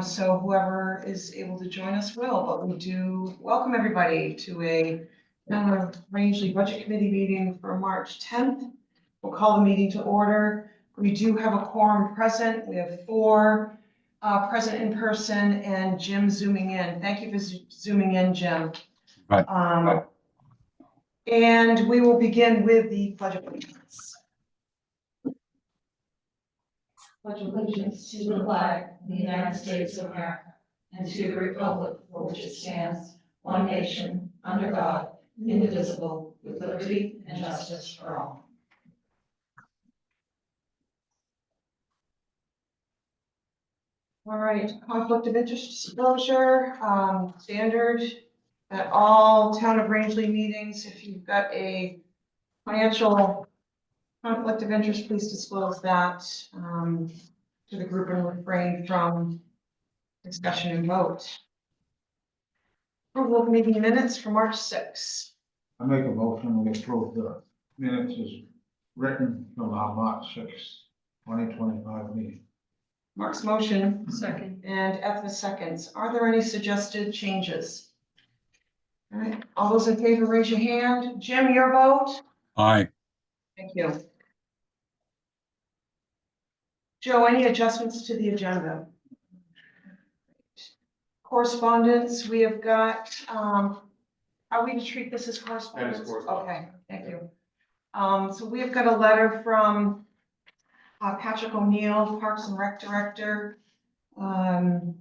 So whoever is able to join us will, but we do welcome everybody to a Rangeley Budget Committee meeting for March 10th. We'll call the meeting to order. We do have a quorum present. We have 4 present in person and Jim zooming in. Thank you for zooming in, Jim. Right. And we will begin with the Pledge of Allegiance. Pledge allegiance to the flag of the United States of America and to the republic for which it stands, one nation, under God, indivisible, with liberty and justice for all. All right, conflict of interest disclosure, standard at all town of Rangeley meetings. If you've got a financial conflict of interest, please disclose that to the group and refrain from discussion and vote. Approval of meeting minutes for March 6th. I make a motion, we approve the minutes as written from our March 6th, 2025 meeting. Mark's motion Second. and Ethna seconds. Are there any suggested changes? All right, all those in favor, raise your hand. Jim, your vote? Aye. Thank you. Joe, any adjustments to the agenda? Correspondence, we have got, are we to treat this as correspondence? That is correspondence. Okay, thank you. So we have got a letter from Patrick O'Neill, Parks and Rec Director. And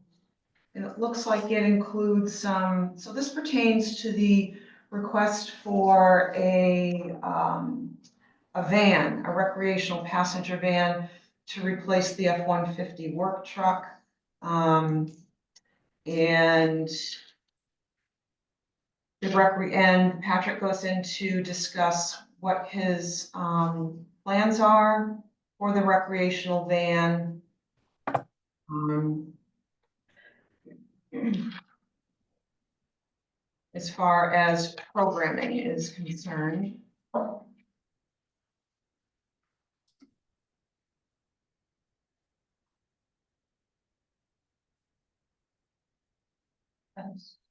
it looks like it includes some, so this pertains to the request for a van, a recreational passenger van to replace the F-150 work truck. And Patrick goes in to discuss what his plans are for the recreational van. As far as programming is concerned.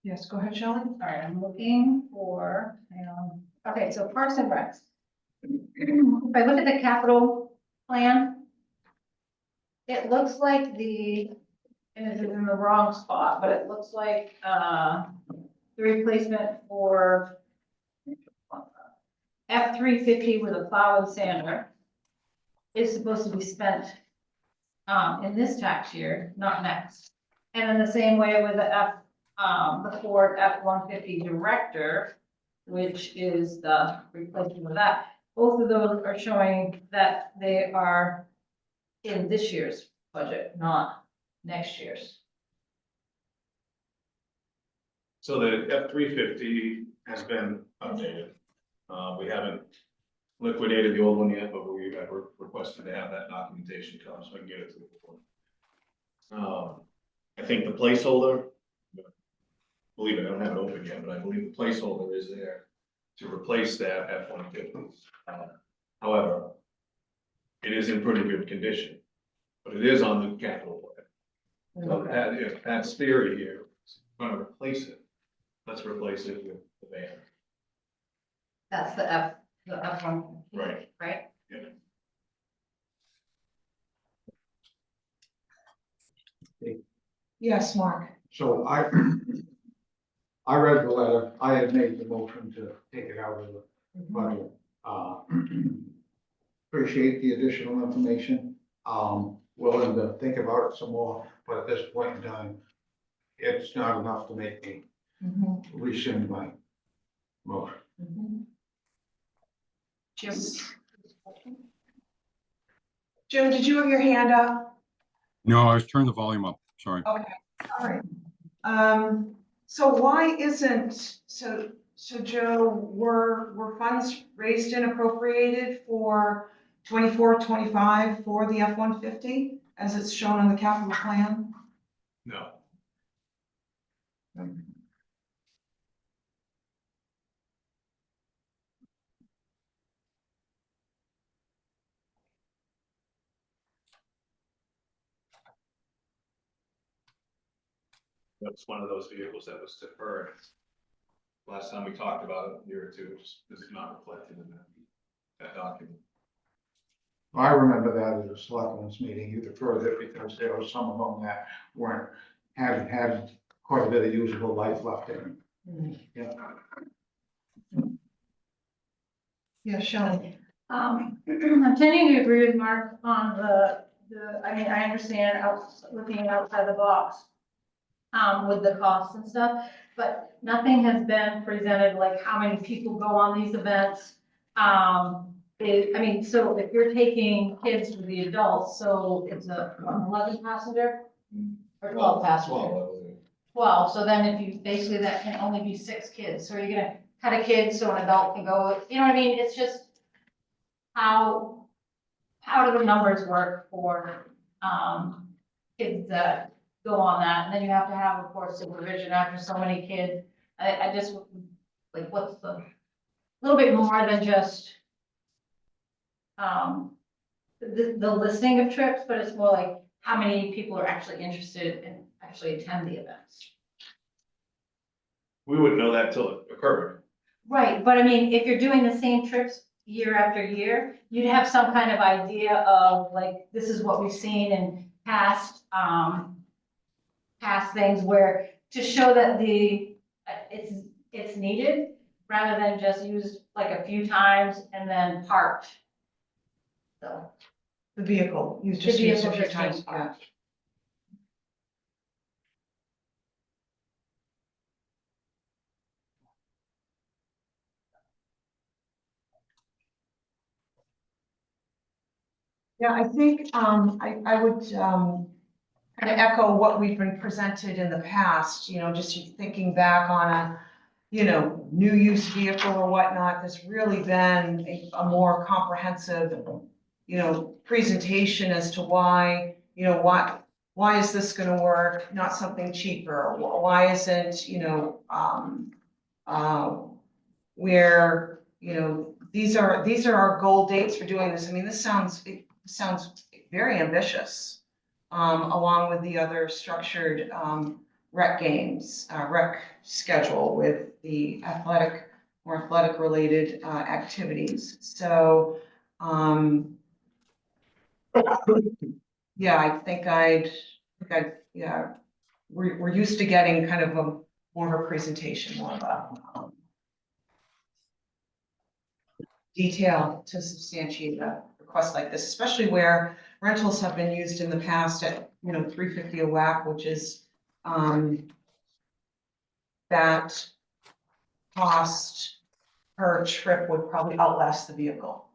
Yes, go ahead, Shelley. All right, I'm looking for, okay, so Parks and Recs. If I look at the capital plan, it looks like and it's in the wrong spot, but it looks like, the replacement for F-350 with a plow and sander is supposed to be spent, in this tax year, not next. And in the same way with the Ford F-150 Director, which is the replacement of that. Both of those are showing that they are in this year's budget, not next year's. So the F-350 has been updated. We haven't liquidated the old one yet, but we have requested to have that documentation come so I can get it to the board. I think the placeholder, believe it, I don't have it open yet, but I believe the placeholder is there to replace that F-150. However, it is in pretty good condition, but it is on the capital plan. So if Pat's theory here is going to replace it, let's replace it with the van. That's the F-150. Right. Right? Yeah. Yes, Mark. So I read the letter, I had made the motion to take it out of the budget. Appreciate the additional information, willing to think about it some more, but at this point in time, it's not enough to make me Mhm, rescind my motion. mhm. Jim? Jim, did you have your hand up? No, I was turning the volume up. Sorry. Okay, all right. So why isn't, so Joe, were funds raised and appropriated for 24-25 for the F-150 as it's shown on the capital plan? No. That's one of those vehicles that was deferred. Last time we talked about it, a year or two, this is not reflected in that document. I remember that as a selectmen's meeting, you deferred it because there were some of them that had quite a bit of usable life left in them. Yeah. Yeah, Shelley. I'm tending to agree with Mark on I mean, I understand looking outside the box. With the costs and stuff, but nothing has been presented, like how many people go on these events. I mean, so if you're taking kids with the adults, so it's a 11 passenger? Or 12 passenger? 12, so then if you, basically that can only be 6 kids, so you're gonna cut a kid so an adult can go, you know what I mean? It's just how do the numbers work for, kids that go on that, and then you have to have, of course, supervision after so many kids. I just, like, what's the, little bit more than just, the listing of trips, but it's more like how many people are actually interested and actually attend the events. We wouldn't know that till it occurred. Right, but I mean, if you're doing the same trips year after year, you'd have some kind of idea of, like, this is what we've seen in past things where, to show that it's needed, rather than just used like a few times and then parked. So, The vehicle, you The just used a vehicle few just times. being parked. Yeah, I think, I would, kind of echo what we've been presented in the past, just thinking back on a, new use vehicle or whatnot, there's really been a more comprehensive, presentation as to why, why is this gonna work, not something cheaper? Why isn't, where, these are our goal dates for doing this. I mean, this sounds very ambitious, along with the other structured, rec games, rec schedule with the more athletic related, activities. So, yeah, I think yeah, we're used to getting kind of more of a presentation, more of a, detail to substantiate a request like this, especially where rentals have been used in the past at, $350 a whack, which is, that cost per trip would probably outlast the vehicle.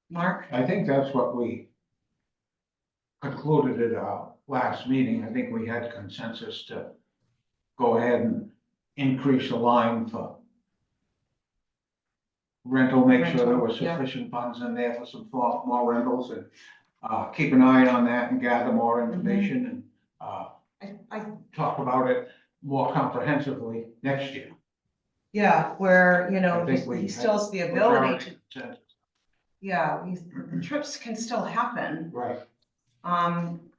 Mark? I think that's what we concluded at our last meeting. I think we had consensus to go ahead and increase the line for rental, make sure there was Rental, yeah. sufficient funds in there for some more rentals, and keep an eye on that and gather more information and I talk about it more comprehensively next year. yeah, where, I think we he still has the had ability to, majority consensus. yeah, trips can still happen. Right,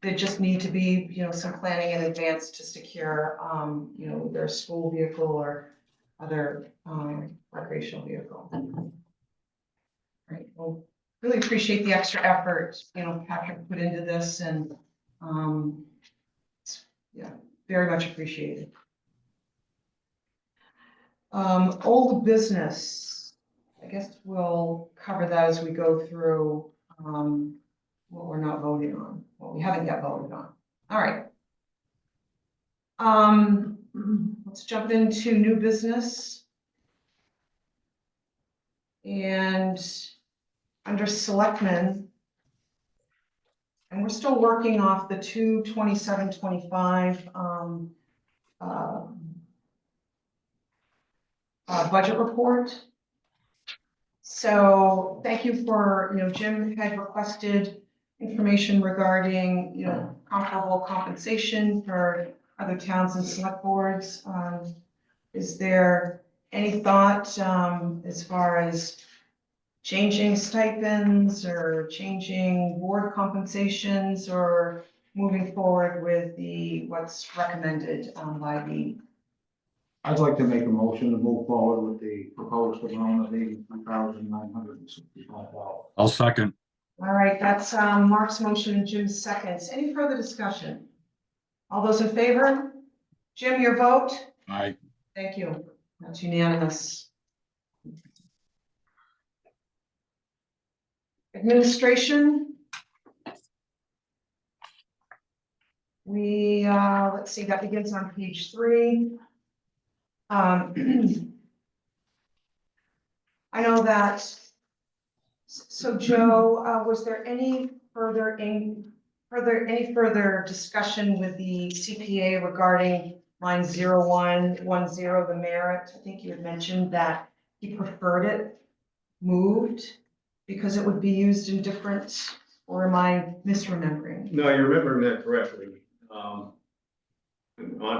There just need to be, some planning in advance to secure, either a school vehicle or other, recreational vehicle. Right, well, really appreciate the extra effort, Patrick put into this and, yeah, very much appreciated. Old business, I guess we'll cover that as we go through, what we're not voting on, what we haven't yet voted on. All right. Let's jump into new business. And under selectmen, and we're still working off the 2/27/25 budget report. So thank you for, Jim had requested information regarding, comparable compensation for other towns and select boards. Is there any thought, as far as changing stipends or changing board compensations or moving forward with what's recommended, by the, I'd like to make a motion to move forward with the proposed amount of $83,965. I'll second. all right, that's, Mark's motion and Jim's seconds. Any further discussion? All those in favor? Jim, your vote? Aye. Thank you. That's unanimous. Administration. We, let's see, that begins on page 3. I know that, so Joe, was there any further discussion with the CPA regarding line 0110, the merit? I think you had mentioned that he preferred it moved because it would be used in different, or am I misremembering? No, you're remembering that correctly.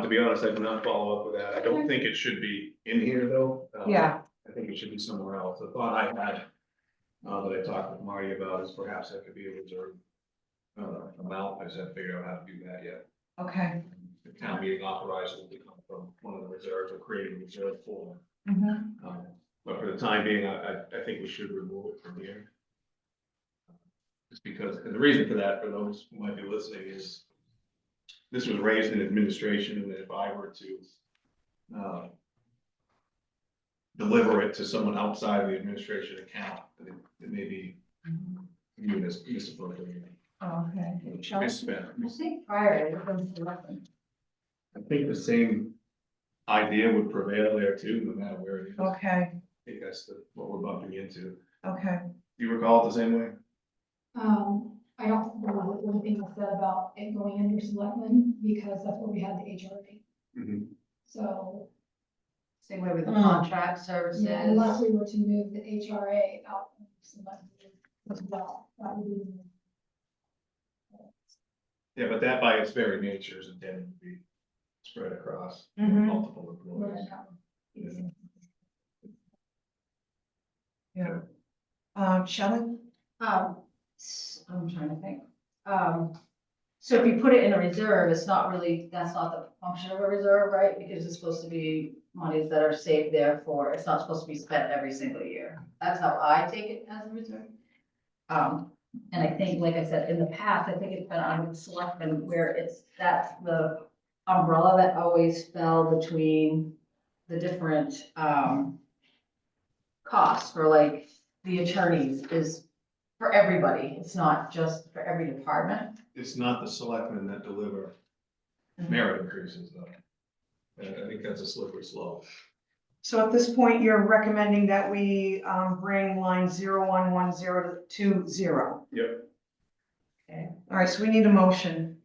To be honest, I did not follow up with that. I don't think it should be in here, though. Yeah, I think it should be somewhere else. The thought I had, that I talked with Marty about is perhaps that could be a reserve amount. I just haven't figured out how to do that yet. okay. The town meeting authorized it to come from one of the reserves or creating a reserve for. Mhm. But for the time being, I think we should remove it from here. Just because, and the reason for that, for those who might be listening, is this was raised in administration, and if I were to deliver it to someone outside of the administration account, then it may be viewed as misappropriated. Oh, okay. Shall I- Misspent. I think prior, it was selectmen. I think the same idea would prevail there too, no matter where it is. I Okay, think that's what we're bumping into. okay. Do you recall it the same way? I don't know anything was said about it going under selectmen, because that's where we had the HRA. So, Same way with the Mm. contract services. yeah, unless we were to move the HRA out of selectmen as well, that would be. Yeah, but that by its very nature is intended to be spread across Mhm. multiple where employees. that would be. Yeah. Shelley? I'm trying to think. So if you put it in a reserve, it's not really, that's not the function of a reserve, right? Because it's supposed to be monies that are saved there for, it's not supposed to be spent every single year. That's how I take it as a reserve. And I think, like I said, in the past, I think it's been under the selectmen where that's the umbrella that always fell between the different, costs for like the attorneys is for everybody. It's not just for every department. It's not the selectmen that deliver merit increases though. And I think that's a slippery slope. So at this point, you're recommending that we, bring line 0110 to 0. Yep. Okay, all right, so we need a motion.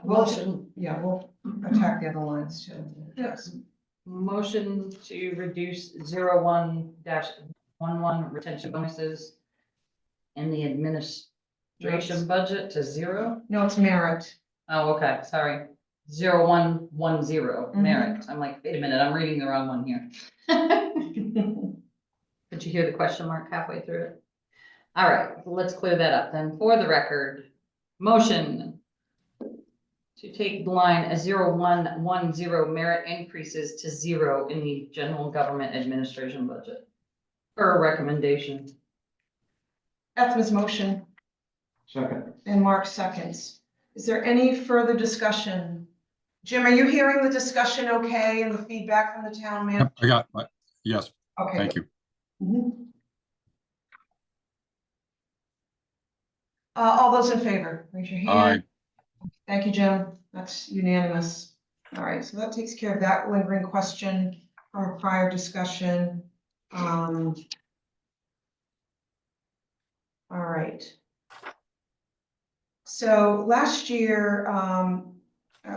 Motion, Yeah, we'll attack the other lines too. yes. Motion to reduce 01-11 retention bonuses in the administration budget to 0. No, it's merit. Oh, okay, sorry. 0110 merit. I'm like, wait a minute, I'm reading the wrong one here. Did you hear the question mark halfway through it? All right, let's clear that up then. For the record, motion to take the line as 0110 merit increases to 0 in the general government administration budget. For a recommendation. Ethma's motion Second. and Mark seconds. Is there any further discussion? Jim, are you hearing the discussion okay and the feedback from the town Yep, manager? I got, yes, Okay. thank you. Mhm. All those in favor, raise your hand. Aye. Thank you, Jim. That's unanimous. All right, so that takes care of that lingering question from a prior discussion. All right. So last year,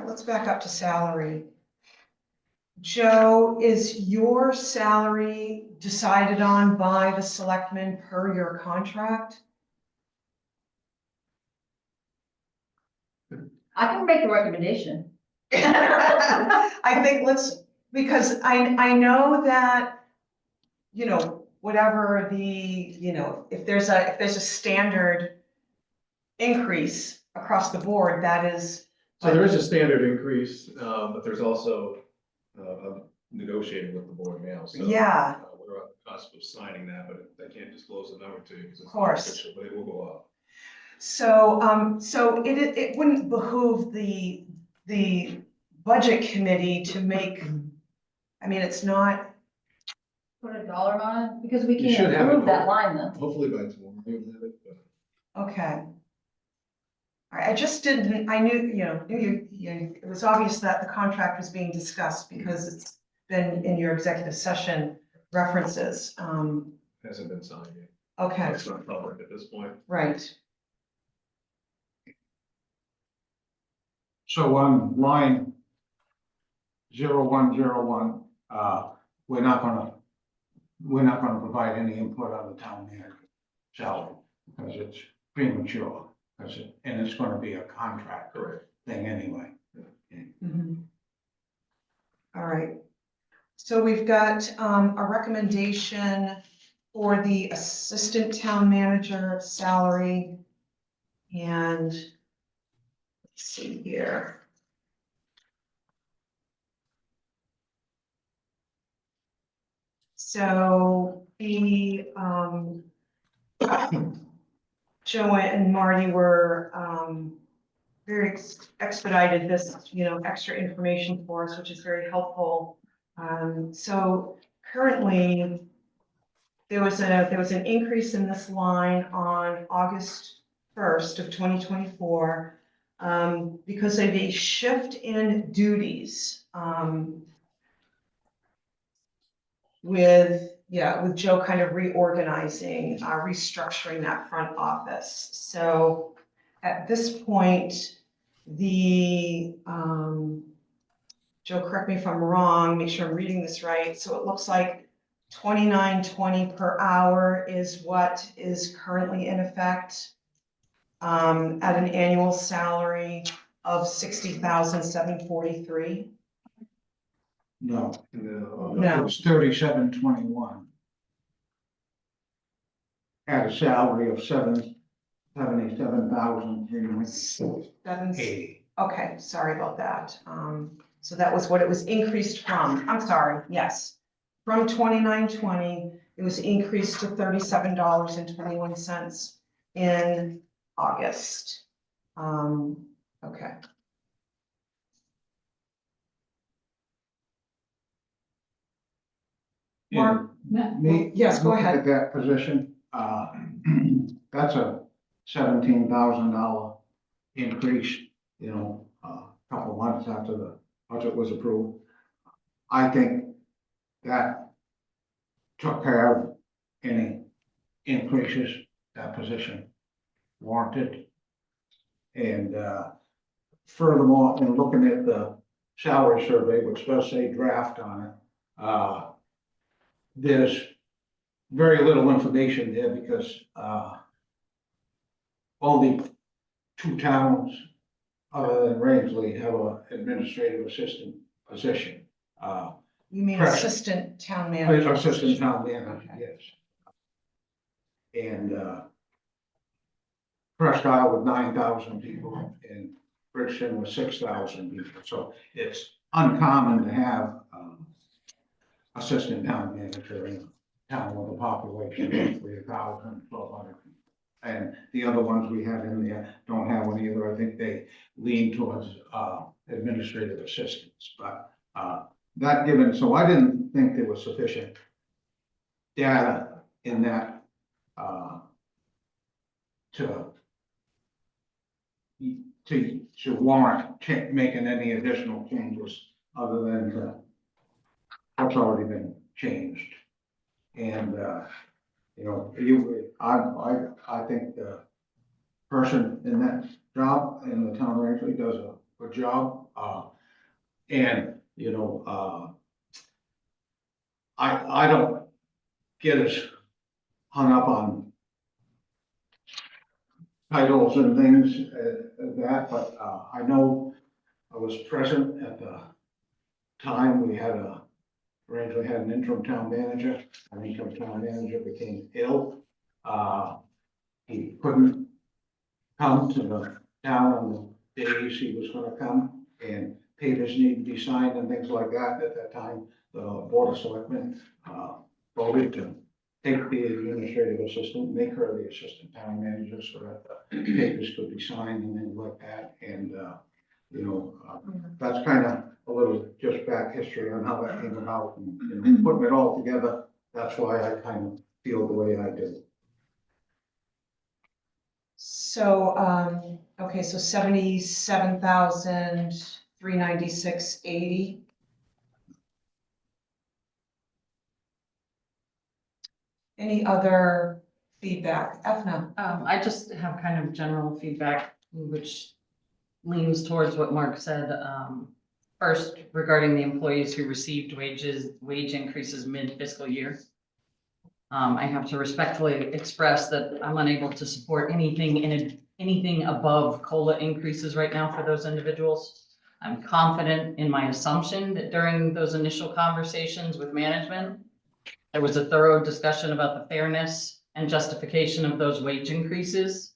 let's back up to salary. Joe, is your salary decided on by the selectmen per your contract? I can make a recommendation. I think because I know that, whatever if there's a standard increase across the board, that is. So there is a standard increase, but there's also, negotiating with the board now, so. Yeah. We're on the cusp of signing that, but I can't disclose the number to you because it's Of not course. official, but it will go up. So, so it wouldn't behoove the budget committee to make, I mean, it's not, Put a dollar on it, because we You should can't have it. approve that line then. Hopefully by tomorrow, you'll have it, but. okay. I just didn't, I knew, it was obvious that the contract was being discussed because it's been in your executive session references. Hasn't been signed yet. Okay, It's not public at this point. right. So on line 0101, we're not gonna provide any input on the town manager salary because it's premature, and it's gonna be a contract Correct. thing anyway. Mhm. All right. So we've got a recommendation for the assistant town manager salary. And let's see here. So the Joe and Marty were very expedited this, extra information for us, which is very helpful. So currently, there was an increase in this line on August 1st of 2024 because of a shift in duties with Joe kind of reorganizing, restructuring that front office. So at this point, Joe, correct me if I'm wrong, make sure I'm reading this right. So it looks like $29.20 per hour is what is currently in effect at an annual salary of $60,743. No, No. it was 3721. At a salary of $77,380. Okay, sorry about that. So that was what it was increased from. I'm sorry, yes. From $29.20, it was increased to $37.21 in August. Okay. Mark? Me? Yes, go looking ahead. At that position, that's a $17,000 increase, a couple of months after the budget was approved. I think that took care of any increases that position warranted. And furthermore, in looking at the salary survey, which does say draft on it, there's very little information there because only 2 towns other than Rangeley have an administrative assistant position. You mean Correct. assistant town manager? Assistant town manager, Okay. yes. And Presque Isle with 9,000 people and Bridgeton with 6,000 people. So it's uncommon to have assistant town manager in a town with a population of 3,000, 1,200. And the other ones we have in there don't have one either. I think they lean towards administrative assistants, but that given, so I didn't think there was sufficient data in that to warrant making any additional changes other than what's already been changed. And I think the person in that job in the town actually does a good job. I don't get as hung up on titles and things as that, but I know I was present at the time we had Rangeley had an interim town manager. Our interim town manager became ill. He couldn't come to the town on the days he was gonna come, and papers need to be signed and things like that. At that time, the Board of Selectmen, voted to take the administrative assistant, make her the assistant town manager, so that the papers could be signed and things like that, and, that's kind of a little just back history on how that came about, and, putting it all together, that's why I kind of feel the way I do. So, okay, so 77,396.80. Any other feedback? Ethna? I just have kind of general feedback, which leans towards what Mark said. First, regarding the employees who received wage increases mid-fiscal year. I have to respectfully express that I'm unable to support anything above COLA increases right now for those individuals. I'm confident in my assumption that during those initial conversations with management, there was a thorough discussion about the fairness and justification of those wage increases.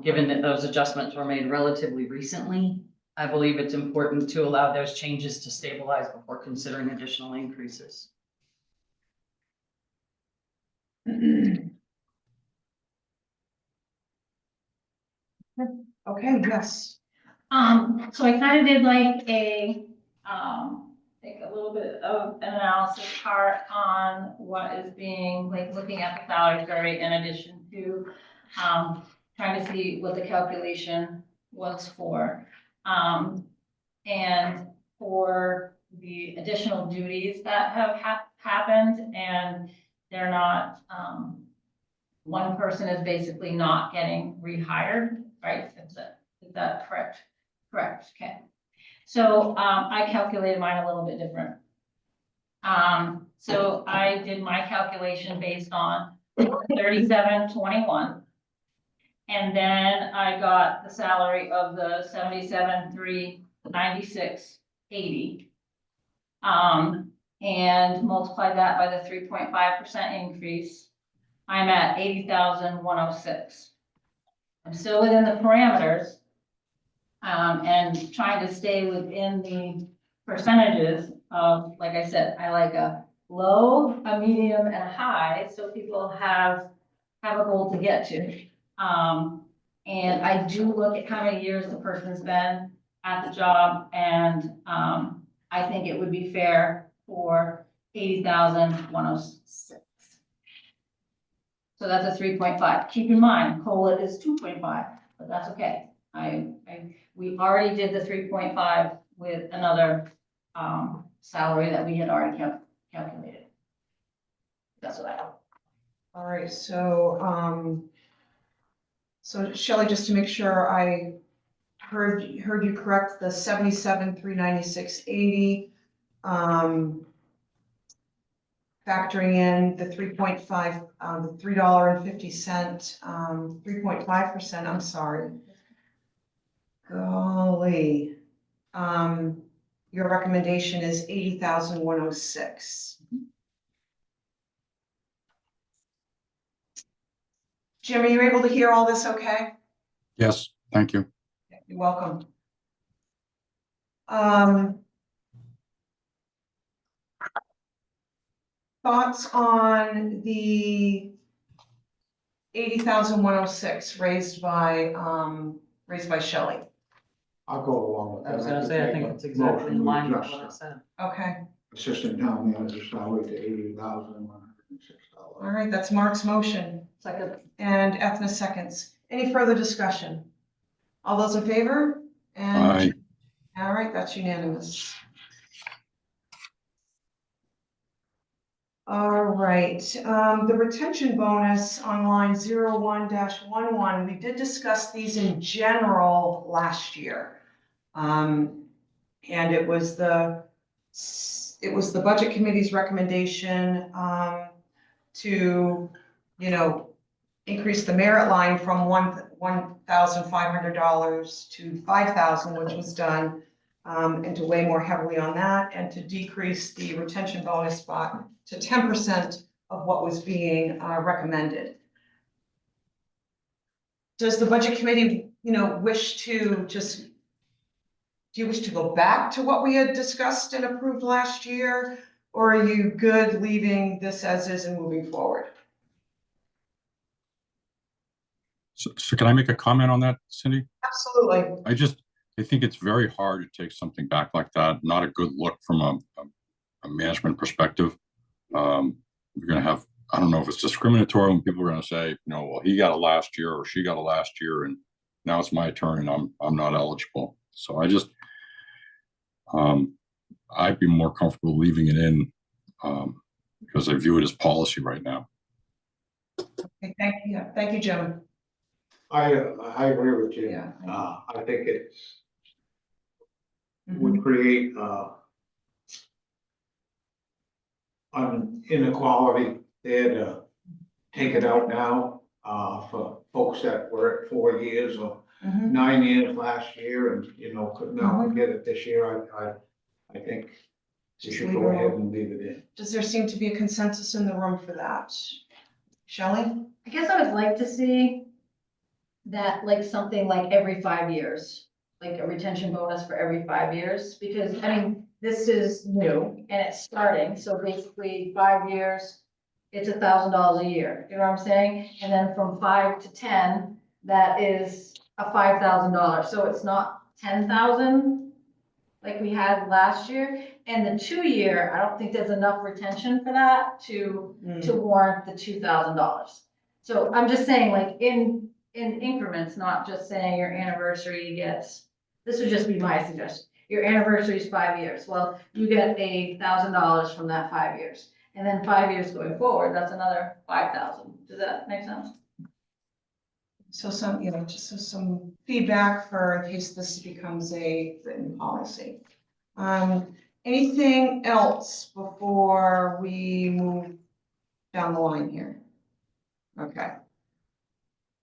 Given that those adjustments were made relatively recently, I believe it's important to allow those changes to stabilize before considering additional increases. Okay, yes. So I kind of did like like a little bit of an analysis part on what is being, like, looking at the salary survey in addition to, trying to see what the calculation was for. And for the additional duties that have happened, and they're not, one person is basically not getting rehired, right? Is that correct? Correct, okay. So, I calculated mine a little bit different. So I did my calculation based on 37.21. And then I got the salary of the 77,396.80. And multiplied that by the 3.5% increase. I'm at 80,106. I'm still within the parameters. And trying to stay within the percentages of, like I said, I like a low, a medium, and a high, so people have a goal to get to. And I do look at how many years the person's been at the job, and, I think it would be fair for 80,106. So that's a 3.5. Keep in mind, COLA is 2.5, but that's okay. We already did the 3.5 with another, salary that we had already calculated. That's what I have. All right, so, so Shelley, just to make sure I heard you correct, the 77,396.80, factoring in the 3.5, the $3.50, 3.5%, I'm sorry. Golly. Your recommendation is 80,106. Jim, are you able to hear all this okay? Yes, thank you. You're welcome. Thoughts on the 80,106 raised by Shelley? I'll go along with that. I was gonna say, I think it's exactly in line with what I said. Okay, Assistant town manager salary to $80,106. all right, that's Mark's motion. Second. And Ethna seconds. Any further discussion? All those in favor? And Aye. all right, that's unanimous. All right, the retention bonus on line 01-11, we did discuss these in general last year. And it was the budget committee's recommendation to, increase the merit line from $1,500 to $5,000, which was done, and to weigh more heavily on that, and to decrease the retention bonus spot to 10% of what was being recommended. does the budget committee, wish to just, do you wish to go back to what we had discussed and approved last year? Or are you good leaving this as is and moving forward? So can I make a comment on that, Cindy? Absolutely. I think it's very hard to take something back like that. Not a good look from a management perspective. You're gonna have, I don't know if it's discriminatory when people are gonna say, well, he got it last year or she got it last year and now it's my turn and I'm not eligible. So I'd be more comfortable leaving it in, because I view it as policy right now. Okay, thank you, Jim. I agree with you. Yeah. I think it's, Mhm. would create, an inequality there to take it out now, for folks that were at 4 years or Mhm. 9 years last year and, could not Mhm. get it this year. I think you Just should leave go it ahead alone. and leave it in. Does there seem to be a consensus in the room for that? Shelley? I guess I would like to see that, like, something like every 5 years, like a retention bonus for every 5 years, because, I mean, this is new and it's starting, so basically 5 years, it's $1,000 a year, you know what I'm saying? And then from 5 to 10, that is a $5,000, so it's not 10,000 like we had last year. And the 2 year, I don't think there's enough retention for that to warrant the $2,000. So I'm just saying, like, in increments, not just saying your anniversary gets, this would just be my suggestion. Your anniversary is 5 years. Well, you get $1,000 from that 5 years. And then 5 years going forward, that's another 5,000. Does that make sense? So some feedback for in case this becomes a written policy. Anything else before we move down the line here? Okay.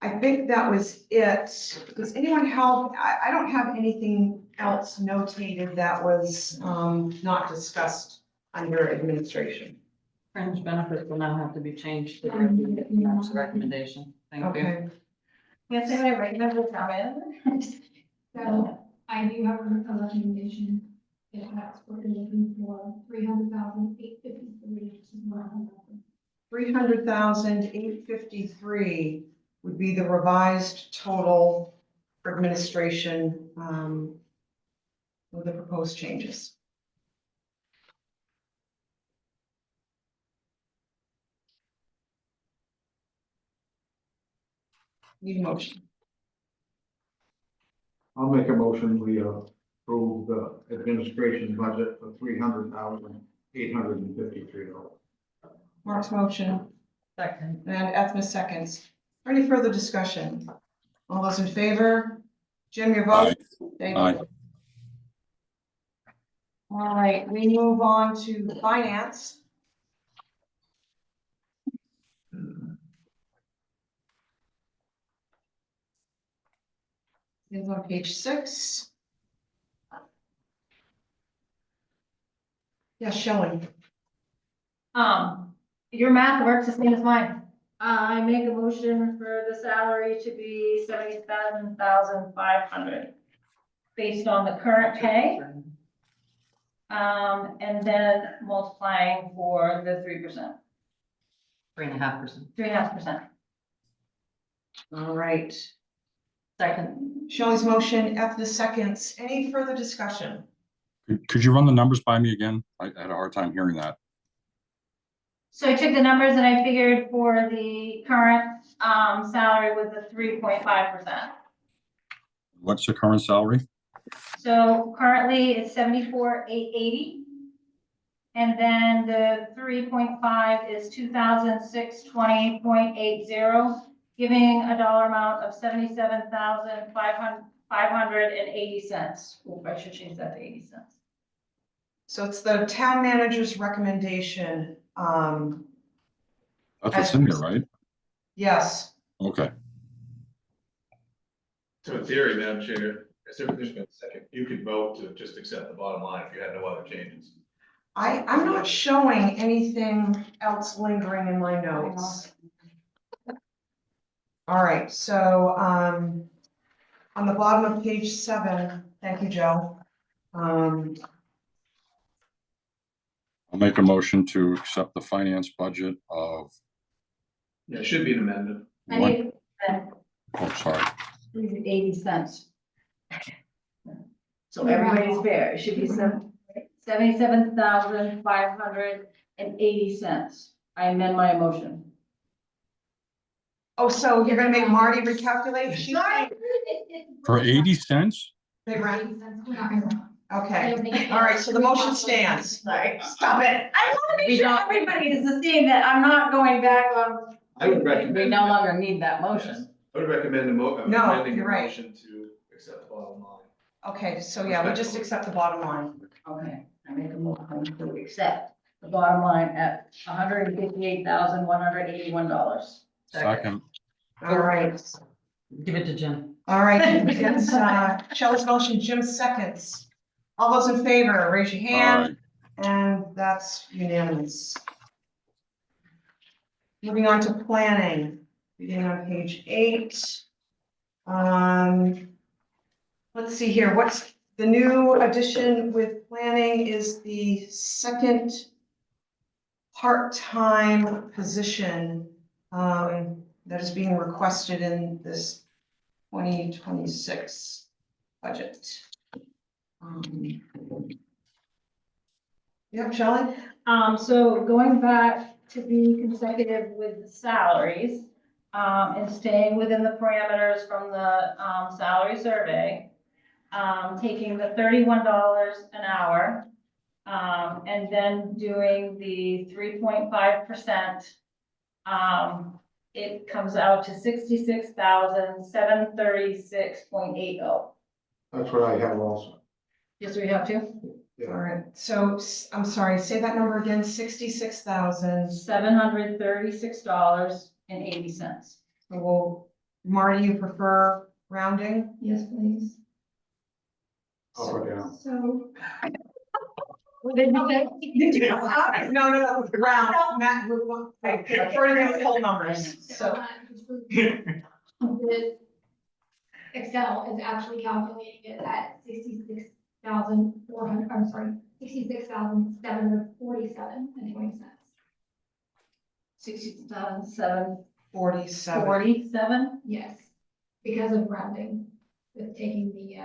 I think that was it. Does anyone have, I don't have anything else notated that was, not discussed under administration. Fringe benefits will now have to be changed to the recommendation. Thank you. Okay. Yes, anybody recommend the town manager? So I do have a recommendation. It has, we're looking for 300,853, which is what I'm hoping. 300,853 would be the revised total for administration, with the proposed changes. Need a motion. I'll make a motion, we approve the administration budget for $300,853. Mark's motion Second. and Ethna's seconds. Any further discussion? All those in favor? Jim, your vote? Thank you. Aye. All right, we move on to finance. It's on page 6. Yeah, Shelley. Your math works the same as mine. I make a motion for the salary to be 77,500 based on the current pay. And then multiplying for the 3%, 3.5%. 3.5%. All right. Second. Shelley's motion, Ethna's seconds. Any further discussion? Could you run the numbers by me again? I had a hard time hearing that. So I took the numbers and I figured for the current, salary with the 3.5%. What's the current salary? So currently it's 74,880. And then the 3.5 is 2,620.80, giving a dollar amount of 77,580 cents. Oh, I should change that to 80 cents. So it's the town manager's recommendation. That's what's in there, right? Yes. Okay. So in theory, Madam Chair, as there's been a second, you could vote to just accept the bottom line if you had no other changes. I'm not showing anything else lingering in my notes. All right, so, on the bottom of page 7, thank you, Joe. I'll make a motion to accept the finance budget of Yeah, it should be an amendment. I one, need, oh, sorry, 80 cents. So everybody's fair, it should be 77,580 cents. I amend my motion. Oh, so you're gonna make Marty recalculate? She's saying for 80 cents? Big round. We're not gonna- I Okay, don't think- all right, so the motion stands. Sorry. Stop it. I want to We make sure don't- everybody is the same, that I'm not going back on. I would We recommend. no longer need that motion. I would recommend No, amending the you're right. motion to accept the bottom line. Okay, so yeah, we just accept the bottom line. Okay, I make a motion to accept the bottom line at $158,181. Second, All right, Give it to Jim. all right, it's, Shelley's motion, Jim seconds. All those in favor, raise your hand, and that's unanimous. Moving on to planning, beginning on page 8. Let's see here, what's the new addition with planning is the second part-time position that is being requested in this 2026 budget. Yep, Shelley? So going back to be consecutive with the salaries, and staying within the parameters from the, salary survey, taking the $31 an hour, and then doing the 3.5%, it comes out to 66,736.80. That's what I have also. Yes, we have to. All right, so I'm sorry, say that number again, 66,000. $736.80. Well, Marty, you prefer rounding? Yes, please. Up or down. So, No, round, Matt, I prefer to do whole numbers, so. the Excel is actually calculating it at 66,747.20 cents. 67,747. 47. Yes, because of rounding, with taking the,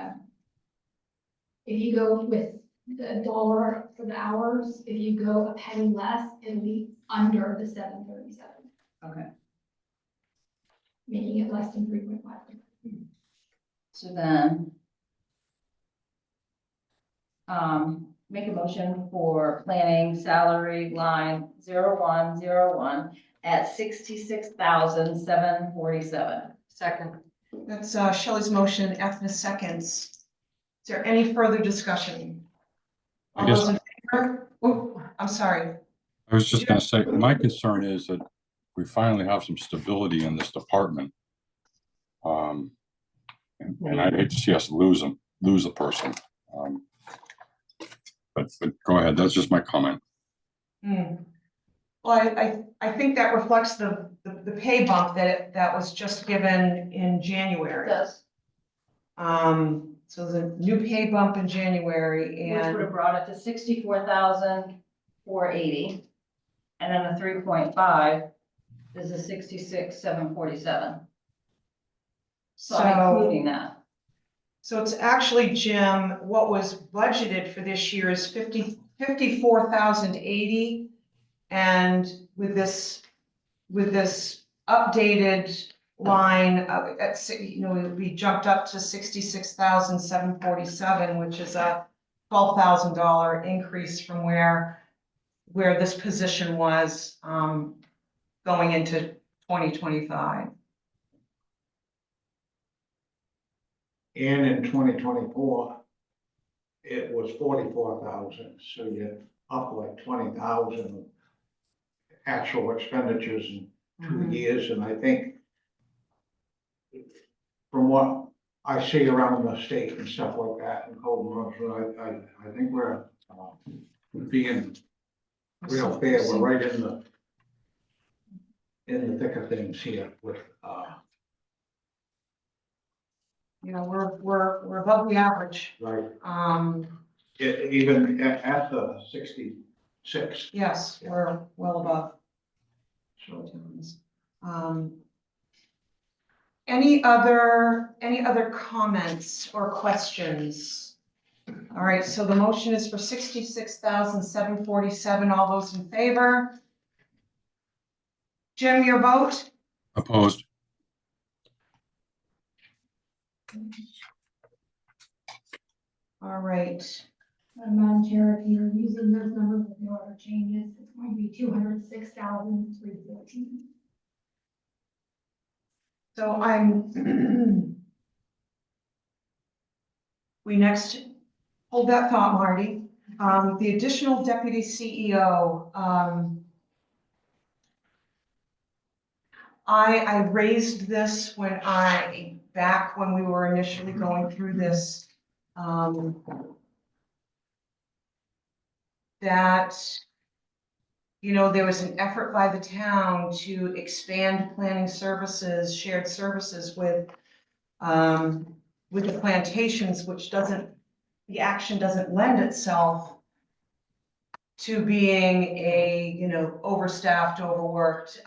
if you go with the dollar for the hours, if you go a penny less, it'll be under the 737, Okay, making it less than 3.5. so then, make a motion for planning salary line 0101 at 66,747. Second. That's Shelley's motion, Ethna seconds. Is there any further discussion? I All guess- those in favor? Oh, I'm sorry. I was just gonna say, my concern is that we finally have some stability in this department. And I'd hate to see us lose a person. But go ahead, that's just my comment. Well, I think that reflects the pay bump that was just given in January. Does, So the new pay bump in January which would have and, brought it to 64,480. And then the 3.5 is the 66,747. So I'm including that. so it's actually, Jim, what was budgeted for this year is 54,080. And with this updated line, we jumped up to 66,747, which is a $12,000 increase from where this position was, going into 2025. And in 2024, it was 44,000, so you're up like 20,000 actual expenditures in 2 years, and I think from what I see around the state and stuff like that, in Golden Rose, I think we're being real fair, we're right in the thick of things here with You know, we're above the average. Right. Um, Even at the 66. yes, we're well above. Short terms. Any other comments or questions? All right, so the motion is for 66,747. All those in favor? Jim, your vote? Opposed? All right, Madam Chair, if you're using those numbers with no other changes, it's going to be 206,314. so we next, hold that thought, Marty. The additional deputy CEO, I raised this back when we were initially going through this, that, you know, there was an effort by the town to expand planning services, shared services with the plantations, which the action doesn't lend itself to being a, you know, overstaffed, overworked,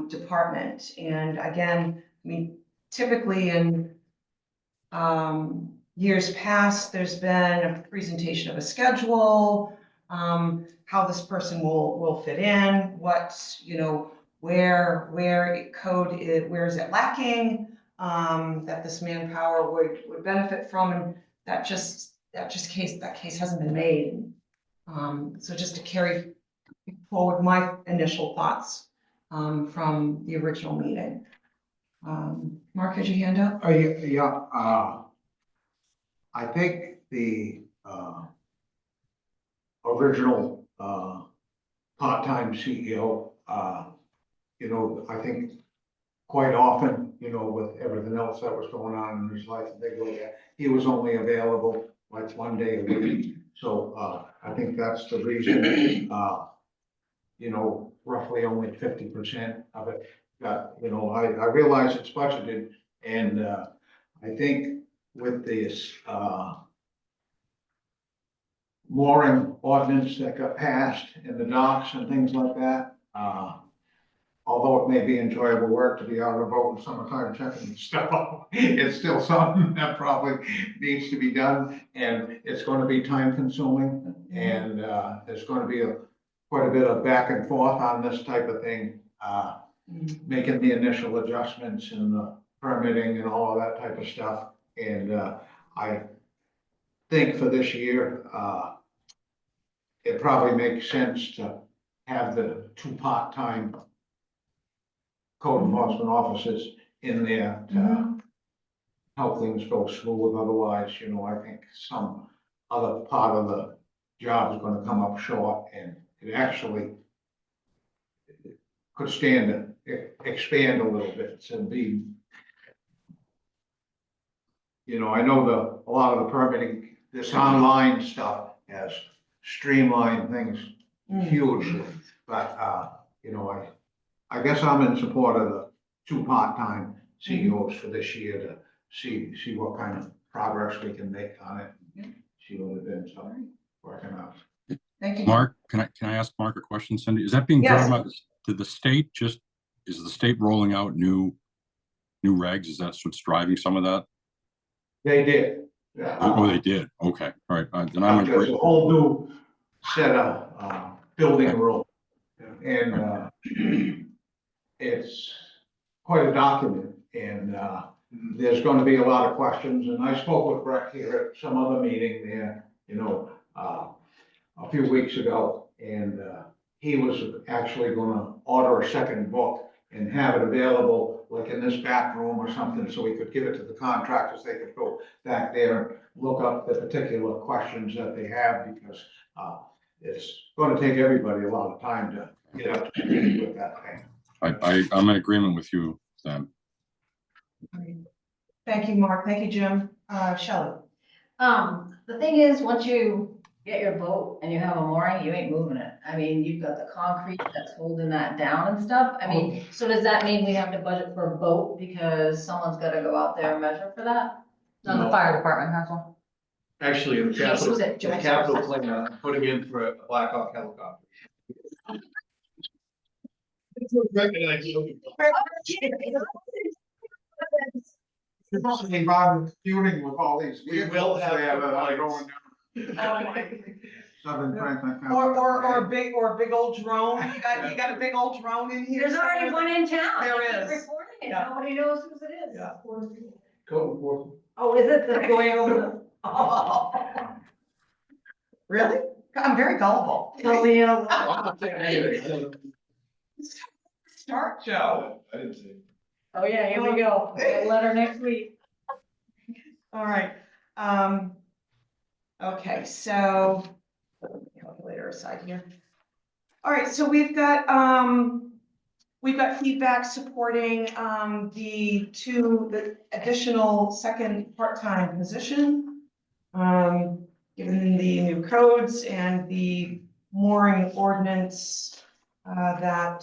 department. And again, I mean, typically in, years past, there's been a presentation of a schedule, how this person will fit in, what, you know, where where is it lacking, that this manpower would benefit from, and that case hasn't been made. So just to carry forward my initial thoughts, from the original meeting. Mark, had your hand up? I think the, original, part-time CEO, you know, I think quite often, you know, with everything else that was going on in his life, he was only available like one day a week. So, I think that's the reason, you know, roughly only 50% of it got, you know, I realize it's budgeted, and, I think with this, mooring ordinance that got passed in the docks and things like that, although it may be enjoyable work to be out on a boat in summertime checking stuff out, it's still something that probably needs to be done, and it's gonna be time consuming, and, there's gonna be quite a bit of back and forth on this type of thing, making the initial adjustments and the permitting and all of that type of stuff, and, I think for this year, it probably makes sense to have the two part-time code enforcement officers in there to help things go smooth. Otherwise, you know, I think some other part of the job is gonna come up short, and it actually could stand to expand a little bit to be, you know, I know a lot of the permitting, this online stuff has streamlined things hugely, but, you know, I guess I'm in support of the two part-time CEOs for this year to see what kind of progress we can make on it. See what it is, so working out. Thank you. Mark, can I ask Mark a question, Cindy? Is that being Yes. driven by, is the state rolling out new regs? Is that what's driving some of that? They did. Oh, they did. Okay, all right. Then I'm There's agree. a whole new set of, building rules. And, it's quite a document, and, there's gonna be a lot of questions, and I spoke with Brett here at some other meeting there, you know, a few weeks ago, and, he was actually gonna order a second book and have it available, like in this back room or something, so he could give it to the contractors. They could go back there and look up the particular questions that they have, because, it's gonna take everybody a lot of time to get up to speed with that thing. I'm in agreement with you then. Thank you, Mark. Thank you, Jim. Shelley? The thing is, once you get your boat and you have a mooring, you ain't moving it. I mean, you've got the concrete that's holding that down and stuff. I mean, so does that mean we have to budget for a boat because someone's gotta go out there and measure for that? No, the No. fire department has one. Actually, in the Yes, capital, was it in the Joyce? capital plan, I'm putting in for a Black Hawk helicopter. Sitting by computing with all these We will vehicles have there that are complaints. going down Southern Franklin. County. Or a big old drone, you got a big old drone in here? There's already one in town. There They keep is. Reporting it, Yeah. nobody knows whose it is. Yeah. Code enforcement. Oh, is it the going over the? Oh. Really? I'm very gullible. Tell me, I'm not saying anything. Start, Joe. I didn't say. Oh, yeah, here we go. We'll let her next week. All right, okay, so, calculator aside here. All right, so we've got feedback supporting, the additional second part-time position. Given the new codes and the mooring ordinance, that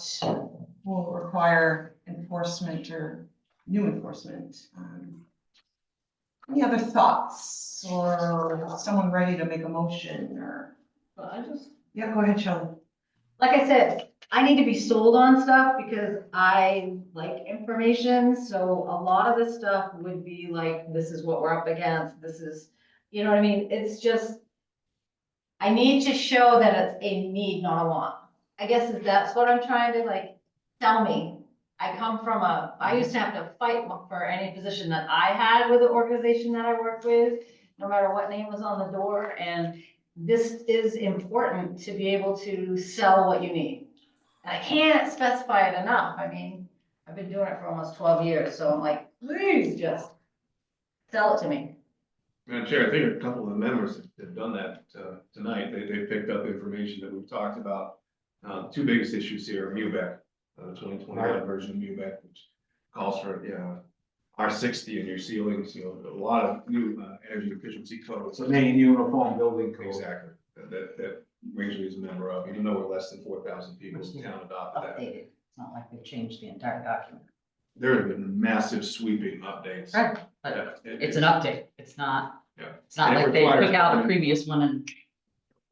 will require enforcement or new enforcement. Any other thoughts or someone ready to make a motion or, yeah, go ahead, Shelley. Like I said, I need to be sold on stuff because I like information, so a lot of this stuff would be like, this is what we're up against, this is, you know what I mean? It's just, I need to show that it's a need, not a want. I guess that's what I'm trying to like, tell me. I come from I used to have to fight for any position that I had with the organization that I worked with, no matter what name was on the door, and this is important to be able to sell what you need. And I can't specify it enough. I mean, I've been doing it for almost 12 years, so I'm like, please just sell it to me. Madam Chair, I think a couple of the members have done that tonight. They picked up information that we've talked about. Two biggest issues here are MUBEC, the 2021 version of MUBEC, which calls for, R60 in your ceilings, a lot of new energy efficiency codes. It's the main uniform building code. Exactly, that Rangeley is a member of, even though we're less than 4,000 people, the town adopted that. Updated. It's not like they changed the entire document. There have been massive sweeping updates. Right, but Yeah, it's an update. It's not, Yeah. it's not And it like they requires- took out the previous one and.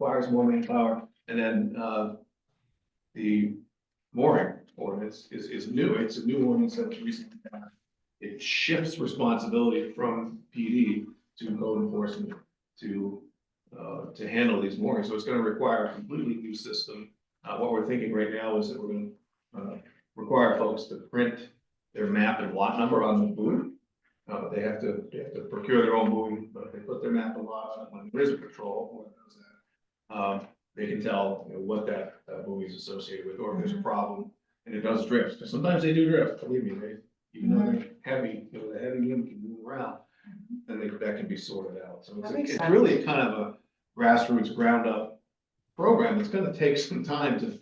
Requires more manpower, and then, the mooring ordinance is new, it's a new ordinance that was recently passed. It shifts responsibility from PD to code enforcement to handle these moorings, so it's gonna require a completely new system. What we're thinking right now is that we're gonna, require folks to print their map and lot number on the buoy. They have to procure their own buoy, but if they put their map and lot on it, when there is a patrol, or does that, they can tell, what that buoy is associated with, or if there's a problem, and it does drift. 'Cause sometimes they do drift, believe me, even though they're heavy, the heavy unit can move around, then that can be sorted out. So That makes it's sense. really kind of a grassroots, ground up program. It's gonna take some time to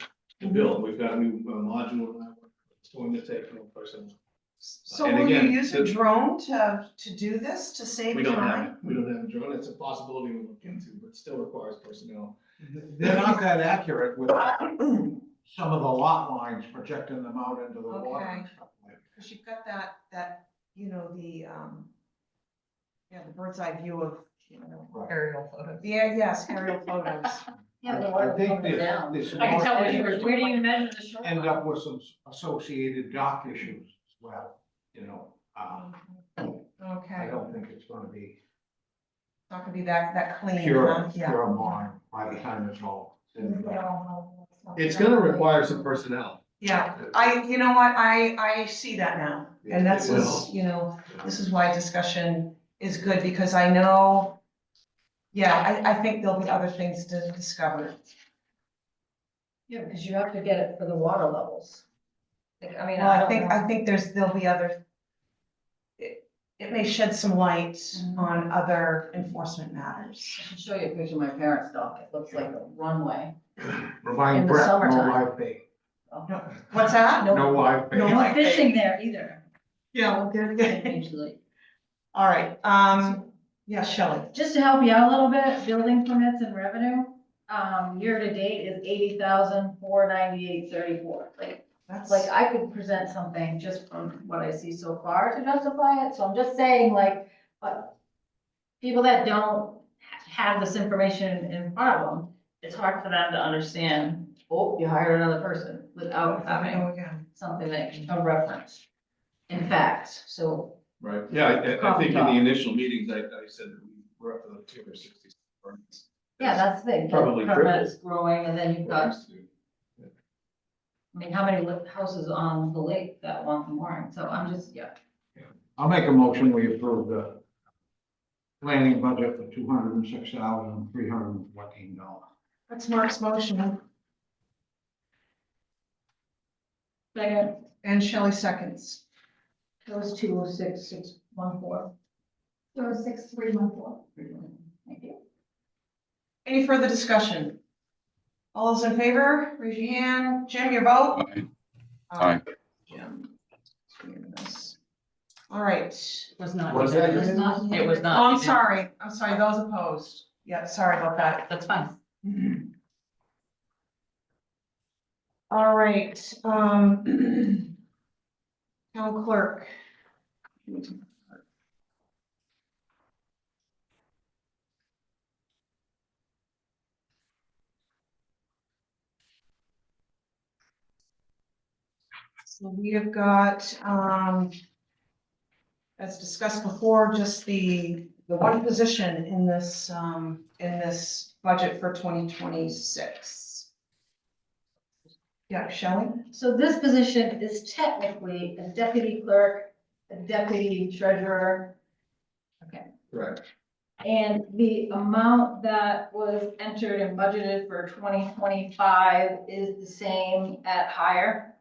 build. We've got a new module now. It's going to take, person. So And will you again, use a drone to do this, to save We don't time? have, we don't have a drone. It's a possibility we'll look into, but still requires personnel. They're not that accurate with some of the lot lines, projecting them out into the water and stuff like that. Cause you've got that, the bird's eye view of, Aerial photos. yes, aerial photos. Yeah, but I what think about down? this I can tell more- where do you measure the shore? end up with some associated dock issues as well, I Okay, don't think it's gonna be not gonna be that clean, huh? pure, Yeah. pure mine by the time it's all. said and done. It's gonna require some personnel. Yeah, you know what, I see that now, and that's, It will. this is why discussion is good, because I know, I think there'll be other things to discover. Yeah, because you have to get it for the water levels. Like, I mean, Well, I I don't think, know. there'll be other, it may shed some light on other enforcement matters. I should show you a picture of my parents' dock. It looks like a runway. Remind In the Brett, no summertime. live bait, What's that? no live bait. No No live bait. fishing there either. Yeah, well, good, good. Usually. All right, yeah, Shelley. Just to help you out a little bit, building permits and revenue, year to date is 80,498.34. Like I could present something just from what I see so far to justify it, so I'm just saying but people that don't have this information in front of them, it's hard for them to understand, oh, you hired another person without having Oh, again. something that, a reference. In fact, so, Right, yeah, I think in the initial meetings, I said that we were up to like 260 apartments. yeah, that's the thing. Probably Apartments growing, and then you've What we got, used to do. I mean, how many houses on the lake that want more? So I'm just, yeah. I'll make a motion, we approve the planning budget for $206,314. That's Mark's motion, Second, and Shelley seconds. that was 206,614. 06314. Thank you. Any further discussion? All those in favor, raise your hand. Jim, your vote? Aye. Jim. It's unanimous. All right. Was not. Was that It was unanimous? not. It was Oh, not. I'm sorry. Those opposed. Yeah, sorry about that. That's fine. All right, town clerk. So we have got, as discussed before, just the one position in this budget for 2026. Yeah, Shelley? So this position is technically a deputy clerk, a deputy treasurer. Okay. Correct. And the amount that was entered and budgeted for 2025 is the same at higher?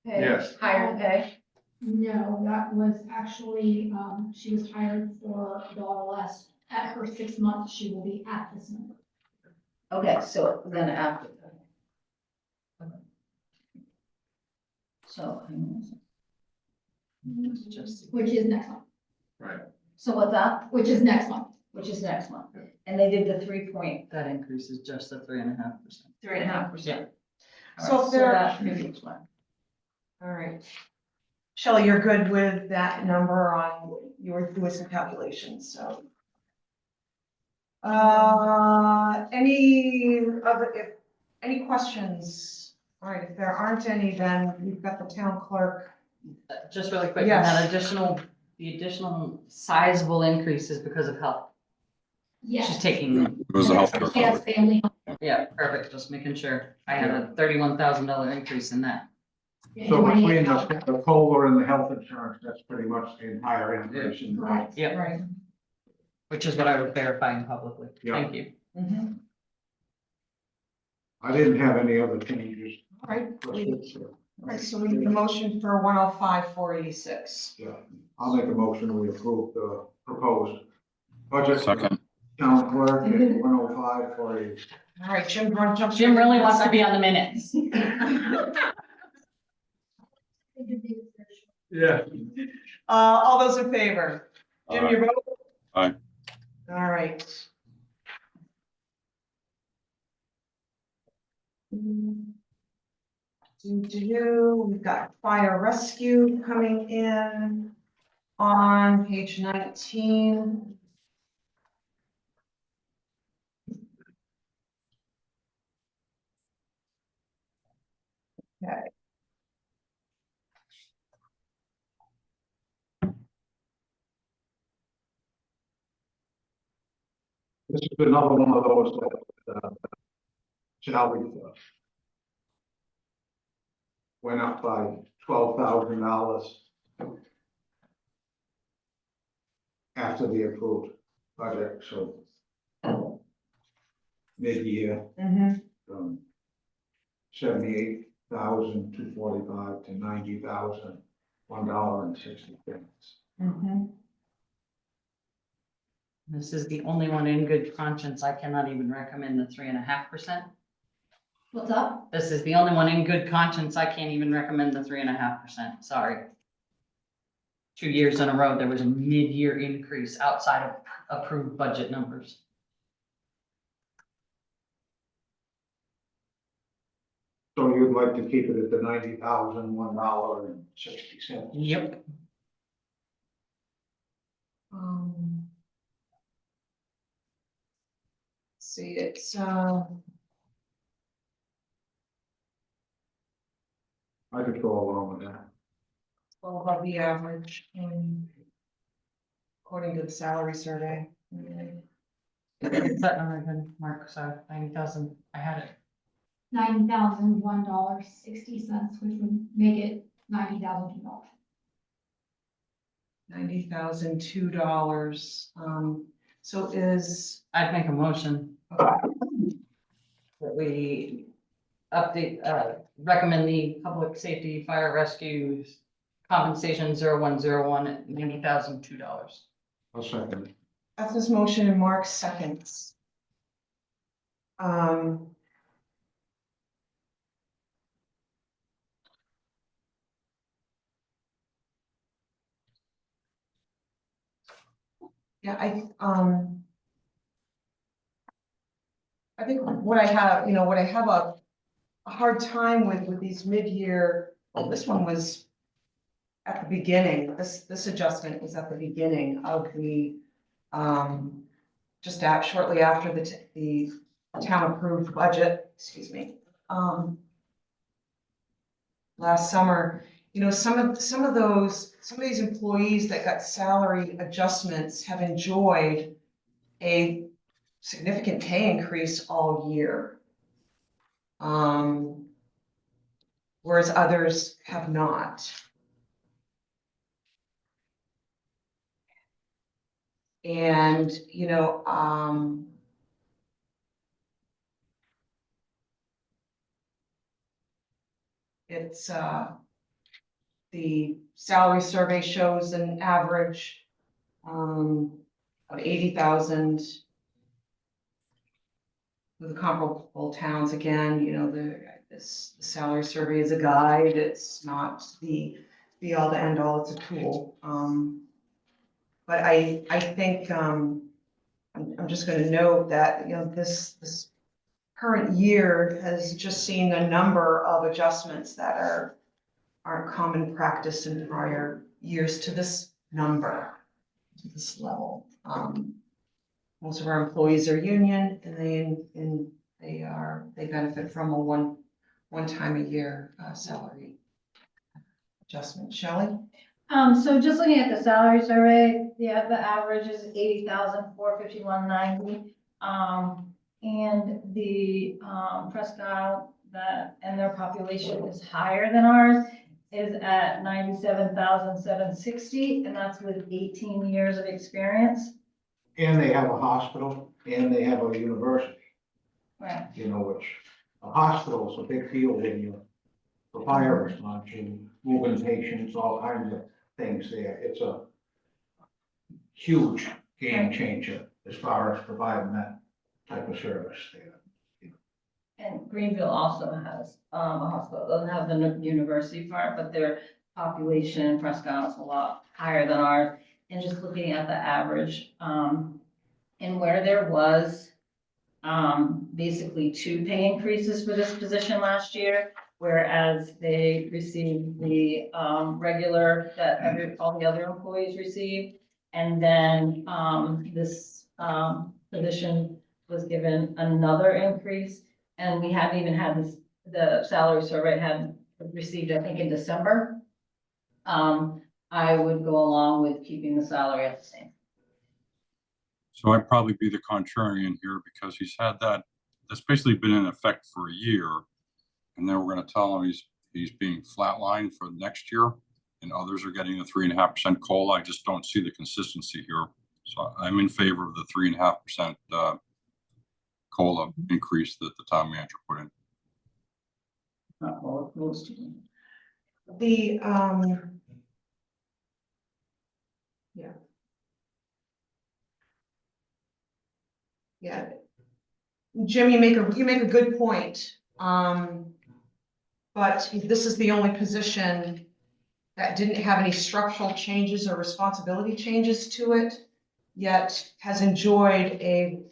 Pay? Yes. Higher pay? No, that was actually, she was hired for $1 less. At her 6 months, she will be at this number. Okay, so then after. Okay. So, hang on a second. It's just- Which is next month, Right. So what's that? which is next month. Which is next month? Yeah. And they did the 3.3.5%. That increase is just the 3.5%. So if there- That previous one. All right. Shelley, you're good with that number on, you were doing some calculations, so. Any questions? All right, if there aren't any, then we've got the town clerk. Just really quick, and Yes. that the additional sizable increase is because of health. Yes. She's taking, It was a healthcare. She has family. yeah, perfect, just making sure. I had a $31,000 increase in that. So between the COLA and the health insurance, that's pretty much the entire inflation. Right. Yep, Right. which is what I was verifying publicly. Yeah. Thank you. Mhm. I didn't have any other changes. All right, So, all right, so we need a motion for 105,486. yeah, I'll make a motion, we approve the proposed budget. for Second, Town clerk at 105,486. All right, Jim, you want to jump? Jim straight really in wants to be second? on the minutes. Yeah. All those in favor? Jim, your vote? Aye. All right. We've got fire rescue coming in on page 19. Okay. This is another one of those that, shall we, went up by $12,000 after the approved budget, so mid-year, Mhm. from 78,245 to 90,000, $1.60. Mhm. This is the only one in good conscience. I cannot even recommend the 3.5%. What's up? This is the only one in good conscience. I can't even recommend the 3.5%. Sorry. 2 years in a row, there was a mid-year increase outside of approved budget numbers. So you'd like to keep it at the $90,000, $1.60? Yep. See, it's, I could go along with that. well above the average, according to the salary survey. Is that number good, Mark? Sorry, 90,000, I had it. $90,001.60, which would make it $90,002. $90,002, so is, I'd make a motion that we update, recommend the public safety fire rescue compensation 0101 at $90,002. I'll second it. Beth's motion and Mark's seconds. Yeah, I think what I have, what I have a hard time with these mid-year, well, this one was at the beginning, this adjustment was at the beginning of the, shortly after the town approved budget, excuse me. Last summer, some of these employees that got salary adjustments have enjoyed a significant pay increase all year. Whereas others have not. And, it's, the salary survey shows an average, of 80,000. With the comparable towns, again, this salary survey is a guide, it's not the be all to end all, it's a tool. But I think, I'm just gonna note that, this current year has just seen a number of adjustments that aren't common practice in prior years to this number, to this level. Most of our employees are union and they benefit from a one time a year salary adjustment. Shelley? So just looking at the salary survey, the average is 80,451.90. And the, Prescott, and their population is higher than ours, is at 97,760, and that's with 18 years of experience. And they have a hospital and they have a university, Right. which a hospital is a big deal when you, the fire response, and moving patients, all kinds of things there. It's a huge game changer as far as providing that type of service there. And Greenville also has, a hospital, doesn't have the university part, but their population in Prescott is a lot higher than ours. And just looking at the average, and where there was, basically 2 pay increases for this position last year, whereas they received the, regular that all the other employees received. And then, this, position was given another increase, and we hadn't even had this, the salary survey had received, I think, in December. I would go along with keeping the salary at the same. So I'd probably be the contrarian here because he's had that's basically been in effect for a year. And then we're gonna tell him he's being flatlined for next year and others are getting a 3.5% COLA. I just don't see the consistency here. So I'm in favor of the 3.5% COLA increase that the town manager put in. Not all opposed to them. The, yeah. Yeah. Jim, you make a good point. But this is the only position that didn't have any structural changes or responsibility changes to it, yet has enjoyed a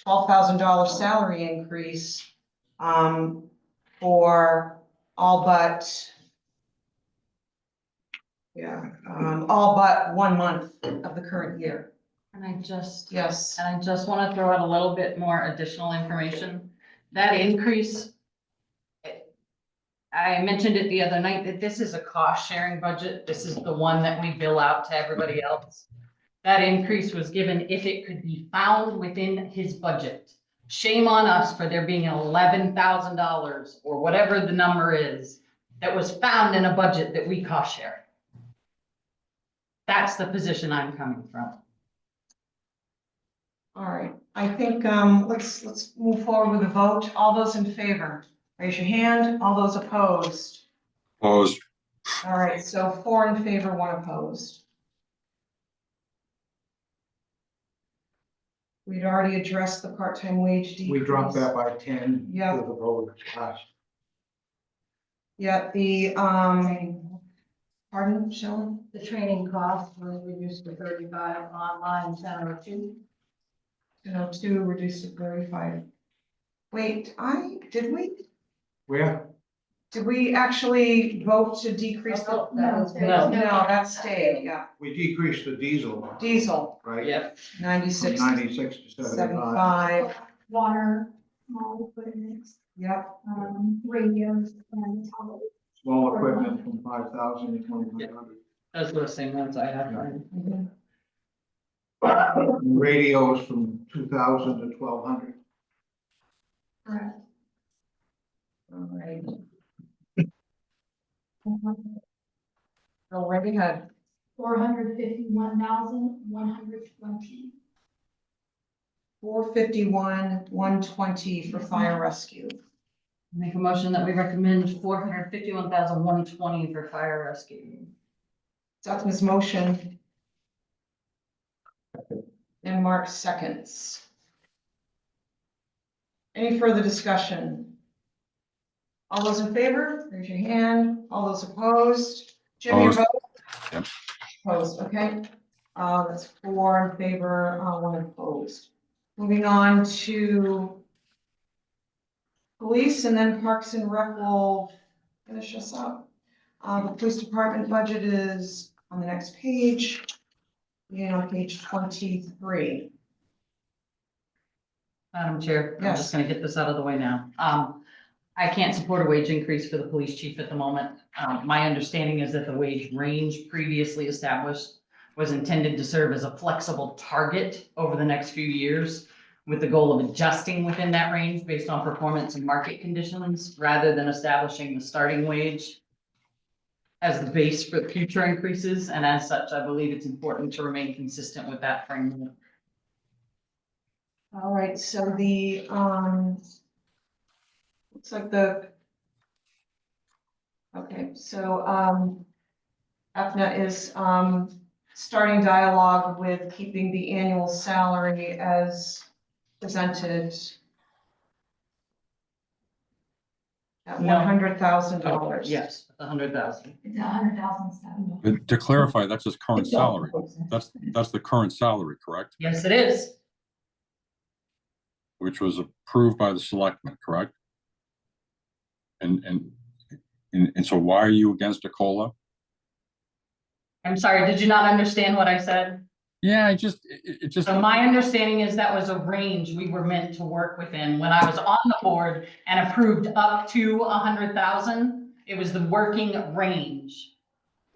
$12,000 salary increase, for all but Yeah, all but 1 month of the current year. And I just Yes. And I just want to throw out a little bit more additional information. That increase, I mentioned it the other night, that this is a cost sharing budget. This is the one that we bill out to everybody else. That increase was given if it could be found within his budget. Shame on us for there being $11,000 or whatever the number is that was found in a budget that we cost share. That's the position I'm coming from. All right, I think, let's move forward with a vote. All those in favor, raise your hand. All those opposed. Opposed, All right, so 4 in favor, 1 opposed. We'd already addressed the part-time wage decrease. We dropped that by 10 Yeah. to the vote last. Yeah, pardon, Shelley? The training cost was reduced to 35, online 1002. 202 reduced to 35. Wait, did Where? we actually vote to decrease the? Oh, that was- No, that stayed, yeah. We decreased the diesel, Diesel, right? Yep. From 96 96 to 75. 75, Water, small equipment, yep. radios and towers. Small equipment from 5,000 to 2,500. Those were the same ones I had. Mhm. Radios from 2,000 to 1,200. Correct. All right. Go right ahead. 451,120. 451, 120 for fire rescue. Make a motion that we recommend 451,120 for fire rescue. Seth's motion. And Mark seconds. Any further discussion? All those in favor, raise your hand. All those opposed? Jim, your Opposed. vote? Yep. Opposed, okay. That's 4 in favor, 1 opposed. Moving on to police, and then Parks and Rec will finish us up. The police department budget is on the next page. On page 23. Madam Chair, I'm Yes. just gonna get this out of the way now. I can't support a wage increase for the police chief at the moment. My understanding is that the wage range previously established was intended to serve as a flexible target over the next few years with the goal of adjusting within that range based on performance and market conditions, rather than establishing the starting wage as the base for future increases. And as such, I believe it's important to remain consistent with that framework. All right, so looks like okay, so, EFNA is, starting dialogue with keeping the annual salary as presented at No. $100,000. Yes, 100,000. It's 100,007. And to clarify, that's his current salary. That's the current salary, correct? Yes, it is. Which was approved by the selectmen, correct? And so why are you against a COLA? I'm sorry, did you not understand what I said? Yeah, it just, So my understanding is that was a range we were meant to work within. When I was on the board and approved up to 100,000, it was the working range.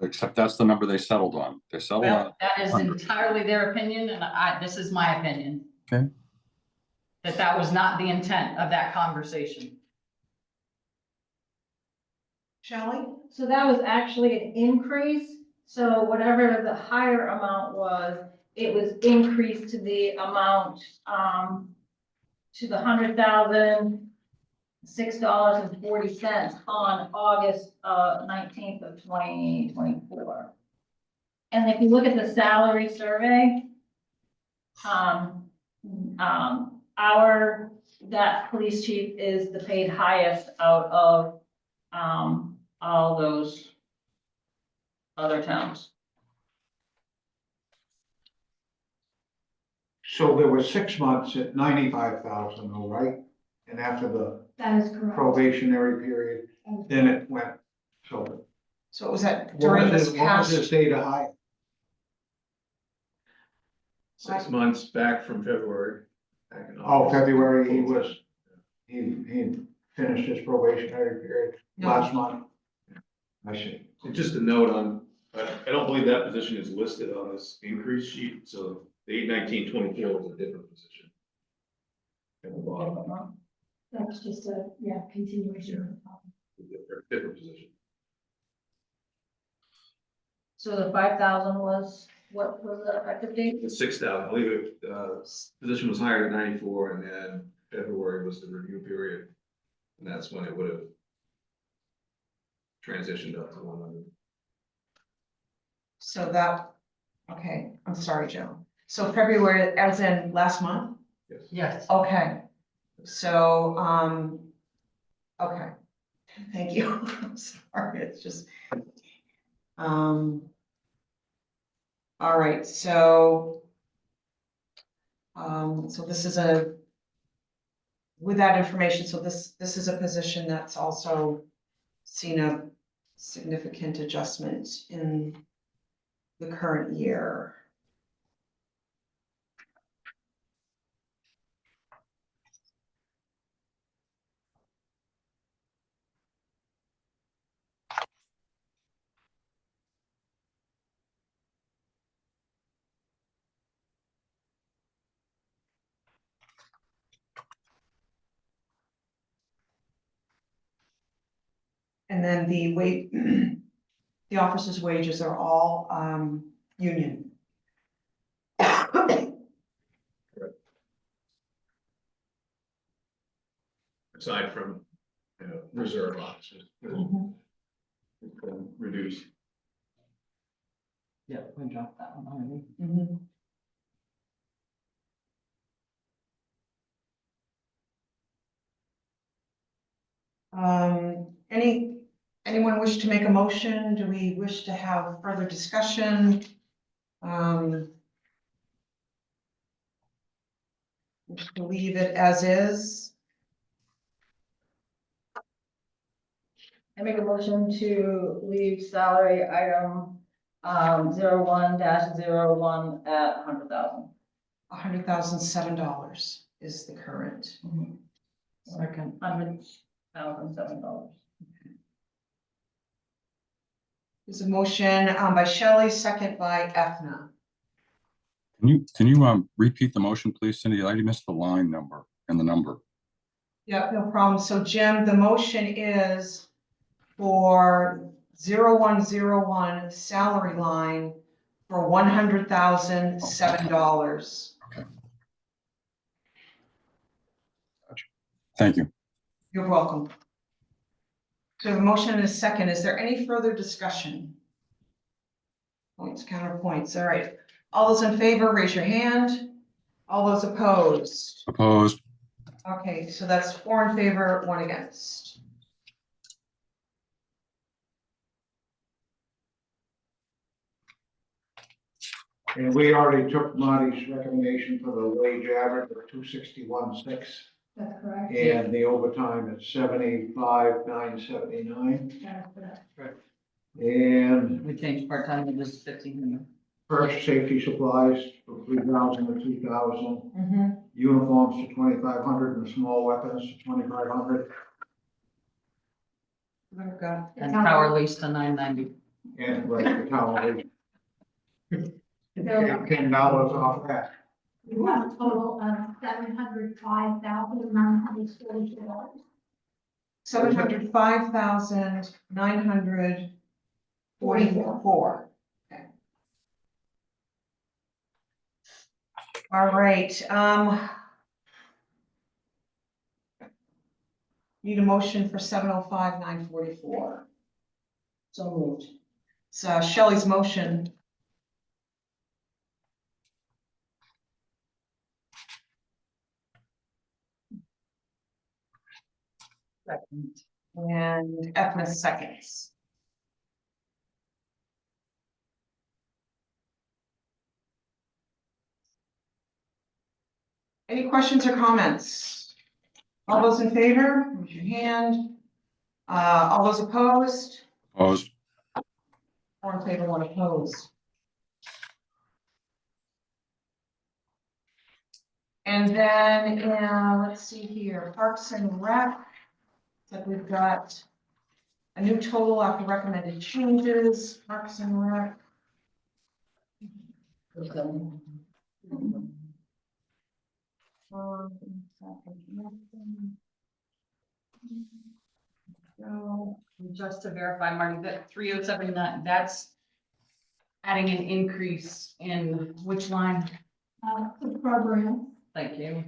except that's the number they settled on. They settled on, Well, that is 100. entirely their opinion, and this is my opinion. Okay. That was not the intent of that conversation. Shelley? So that was actually an increase, so whatever the higher amount was, it was increased to the amount, to the $100,006.40 on August 19th of 2024. And if you look at the salary survey, that police chief is the paid highest out of, all those other towns. So there were 6 months at 95,000, though, right? And after the That is correct. probationary period, then it went, so So it was that What during was this his, what was past, his date of hire? 6 months back from February. Back in Oh, August. February, he finished his probationary period last month. I see. And just a note on, I don't believe that position is listed on this increase sheet, so the 81924 is a different position. At the bottom, That's just a, yeah, continuation of the problem. different position. So the 5,000 was, what was the effective date? It's 6,000, I believe it, position was hired at 94, and then February was the review period. And that's when it would have transitioned up to 100. so that, okay, I'm sorry, Joe. So February, as in last month? Yes. Yes. Okay, so, okay, thank you. I'm sorry, it's just. All right, so. So this is with that information, so this is a position that's also seen a significant adjustment in the current year. And then the officers' wages are all, union. Aside from, reserve officers, reduced. Yeah, we dropped that one already. Mhm. Anyone wish to make a motion? Do we wish to have further discussion? Wish to leave it as is? I make a motion to leave salary item, 01-01 at 100,000. $100,007 is the current. Second. $100,007. There's a motion by Shelley, second by Ethna. Can you repeat the motion, please, Cindy? I missed the line number and the number. Yep, no problem. So Jim, the motion is for 0101 salary line for $100,007. Thank you. You're welcome. So the motion and a second. Is there any further discussion? Points, counterpoints. All right. All those in favor, raise your hand. All those opposed. Opposed? Okay, so that's 4 in favor, 1 against. And we already took Marty's recommendation for the wage average of 261,600. That's correct. And the overtime at 75,979. That's correct. And We changed part-time to just 1,500. first safety supplies from 3,000 to 2,000. Mm-hmm. Uniforms to 2,500 and small weapons to 2,500. Oh, God. And power lease to 990. And like the town. So $10 off that. we have a total of $705,942. $705,944. Okay. All right, need a motion for 705,944. So moved. So Shelley's motion. Second. And Ethna seconds. Any questions or comments? All those in favor, raise your hand. All those opposed? Opposed? Four in favor, one opposed. And then, let's see here, Parks and Rec. Like we've got a new total after recommended changes, Parks and Rec. So, Just to verify, Marty, that 3079, that's adding an increase in which line? The program Thank you.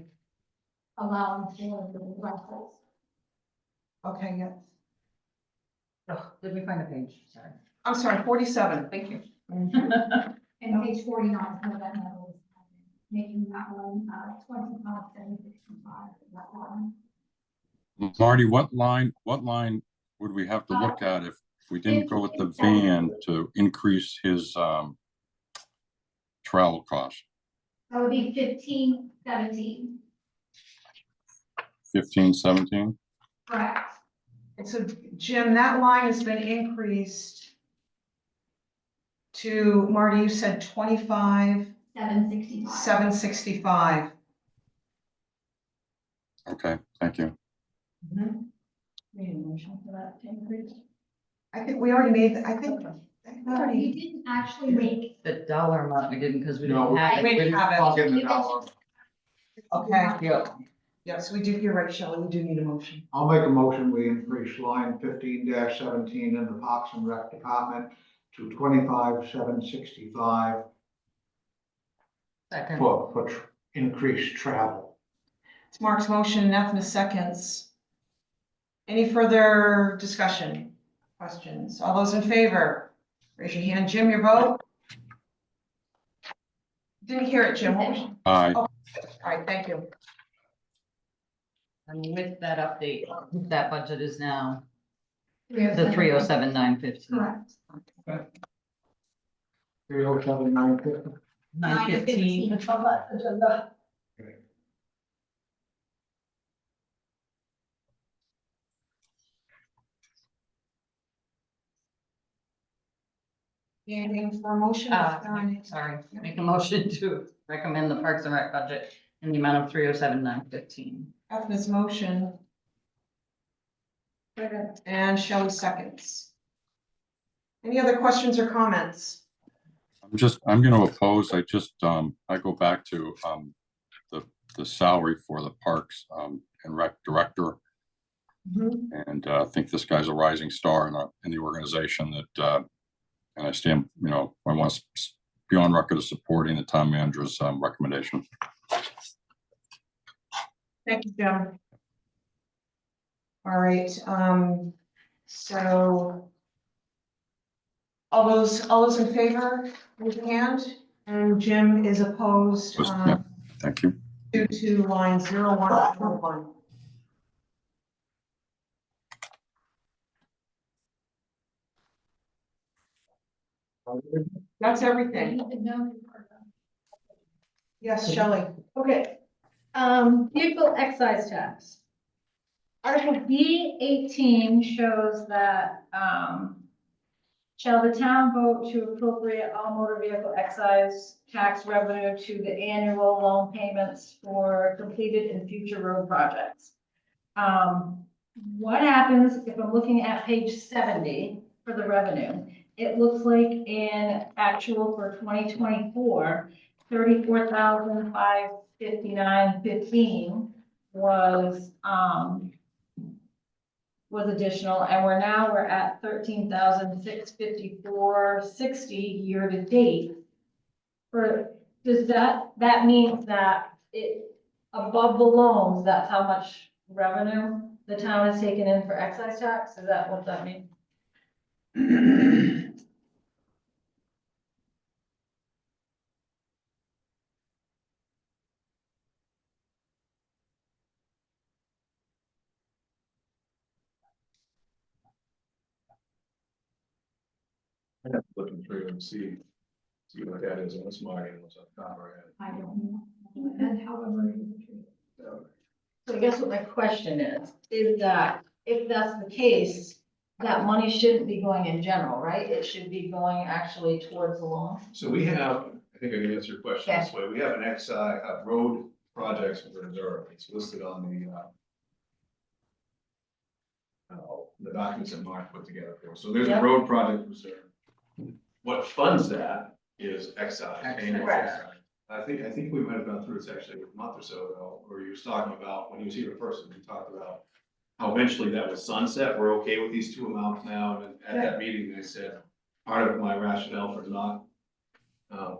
allowing for the rentals. okay, yeah, Oh, did we find a page? Sorry. I'm sorry, 47. Thank you. And page 49, some of that metal is making that one, 25,765, that one. Marty, what line would we have to look at if we didn't go with the van to increase his, travel cost? That would be 1517, 15, 17? correct? And so, Jim, that line has been increased to, Marty, you said 25, 765. 765. Okay, thank you. Need a motion for that to increase? I think we already made, I think. Sorry, you didn't actually make. The dollar amount we didn't because we No, didn't have it. We didn't have it. I'll get the dollar. Okay, Yeah. yes, we do, you're right, Shelley, we do need a motion. I'll make a motion, we increase line 15-17 in the Parks and Rec Department to 25,765 Second. for increased travel. It's Mark's motion, Nethna seconds. Any further discussion, questions? All those in favor, raise your hand. Jim, your vote? Didn't hear it, Jim. What was- Aye. All right, thank you. And with that update, that budget is now the 307. 307915. Correct. 307,950. 915. Okay. Anything for a motion? Sorry, make a motion to recommend the Parks and Rec budget in the amount of 307915. Nethna's motion. And Shelley seconds. Any other questions or comments? I'm gonna oppose, I go back to, the salary for the Parks, and Rec Director. And I think this guy's a rising star in the organization that, and I stand, I want to be on record as supporting the town manager's recommendation. Thank you, Jim. All right, so all those in favor, raise your hand. And Jim is opposed, Yeah. Thank you. due to line 0141. That's everything. Yes, Shelley. Okay, vehicle excise tax. Article B 18 shows that, shall the town vote to appropriate all motor vehicle excise tax revenue to the annual loan payments for completed and future road projects? What happens if I'm looking at page 70 for the revenue? It looks like in actual for 2024, 34,559.15 was additional, and we're at 13,654.60 year to date. Does that means that it, above the loans, that's how much revenue the town has taken in for excise tax? Is that what that means? I'd have to look through and see what that is, and what's Marty and what's on Conrad. I don't know. And however, it is treated. So I guess what my question is that if that's the case, that money shouldn't be going in general, right? It should be going actually towards the loan. So we have, I think I can answer your question this way, we have an XI, road projects reserve, it's listed on the documents that Mark put together for us. So there's a Yep. road project reserve. What funds that is XI. annual Correct. XI. I think we might have gone through this actually a month or so ago, where he was talking about, when he was here in person, we talked about how eventually that was sunset, we're okay with these two amounts now, and at that meeting, they said, part of my rationale for not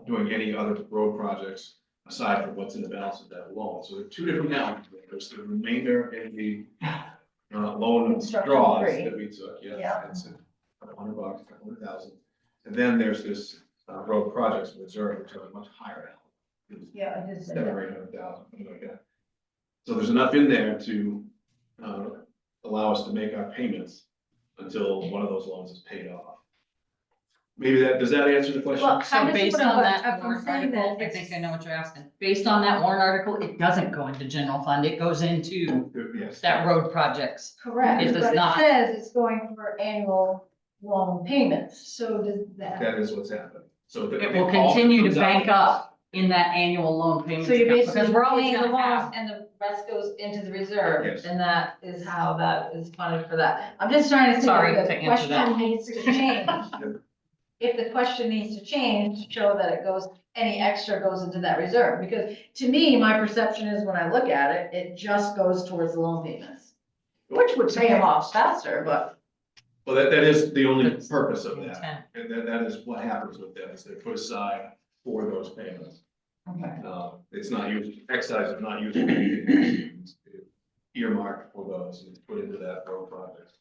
doing any other road projects aside from what's in the balance of that loan. So there are two different amounts. There's the remainder in the loan Construction draws free. that we took, Yeah. yeah, it's $100, $100,000. And then there's this road projects reserve, which is a much higher amount. Yeah, it is. 700 or 800,000, something like that. So there's enough in there to allow us to make our payments until one of those loans is paid off. Maybe does that answer the question? Well, So I just based wanna- on that I'm warrant saying that article, I it's- think I know what you're asking. Based on that warrant article, it doesn't go into general fund, it goes into Yes. that road projects. Correct, It does but not. it says it's going for annual loan payments, so does that. That is what's happening. So It will continue to bank up in that annual loan payment. So you're account, basically Because we're always paying the gonna have. loans and the rest goes into the reserve, Yes. and that is how that is funded for that. I'm just trying to think Sorry if to the answer that. question needs to change. If the question needs to change, to show that it goes, any extra goes into that reserve, because to me, my perception is when I look at it, it just goes towards the loan payments. Which would pay them off faster, but. Well, that is the only That's purpose of that. Intent. And that is what happens with them, is they're put aside for those payments. Okay. It's not used, excise is not used for anything. It's earmarked for those and it's put into that road project.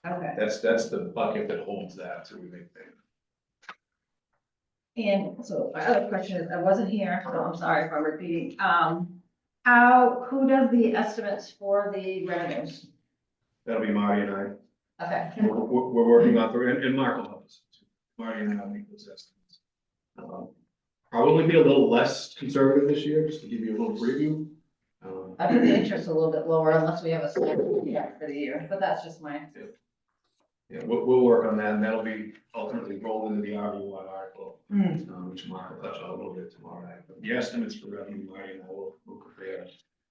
Okay. That's the bucket that holds that till we make payment. And so my other question is, I wasn't here, so I'm sorry if I'm repeating, who does the estimates for the revenues? That'll be Marty and I. Okay. We're working on, and Mark will help us. Marty and I will make those estimates. Probably be a little less conservative this year, just to give you a little preview. I put the interest a little bit lower unless we have a slight for the year, but that's just my. Yeah, we'll work on that, and that'll be ultimately rolled into the RV1 article, which Mark will touch on a little bit tomorrow night. But the estimates for revenue, Marty and I will prepare.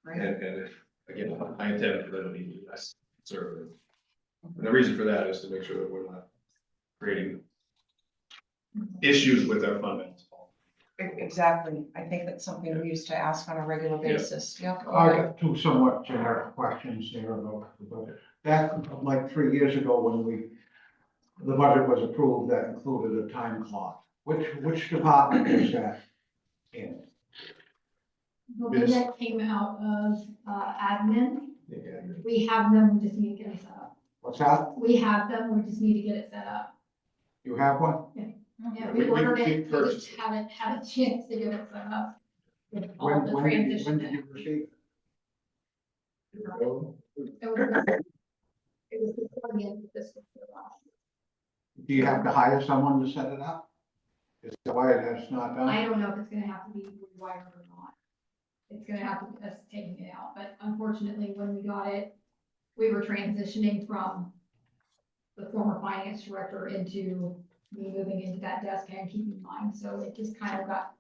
And if, again, I intend for them to be less conservative. And the reason for that is to make sure that we're not creating issues with our fund balance. Exactly. I think that's something we used to ask on a regular basis. Yeah. I got two somewhat generic questions there about the budget. Back like 3 years ago when the budget was approved, that included a time clock. Which department was that in? The way that came out of, admin, Yeah. we have them, we just need to get it set up. What's that? We have them, we just need to get it set up. You have one? Yeah, We we ordered it, we purchased just it. haven't had a chance to get it set up. With all When, the when did you transition. receive it? It was before the end of this year last year. Do you have to hire someone to set it up? Is that why it has not done? I don't know if it's gonna have to be rewired or not. It's gonna have to be us taking it out, but unfortunately, when we got it, we were transitioning from the former finance director into me moving into that desk and keeping mine, so it just kind of got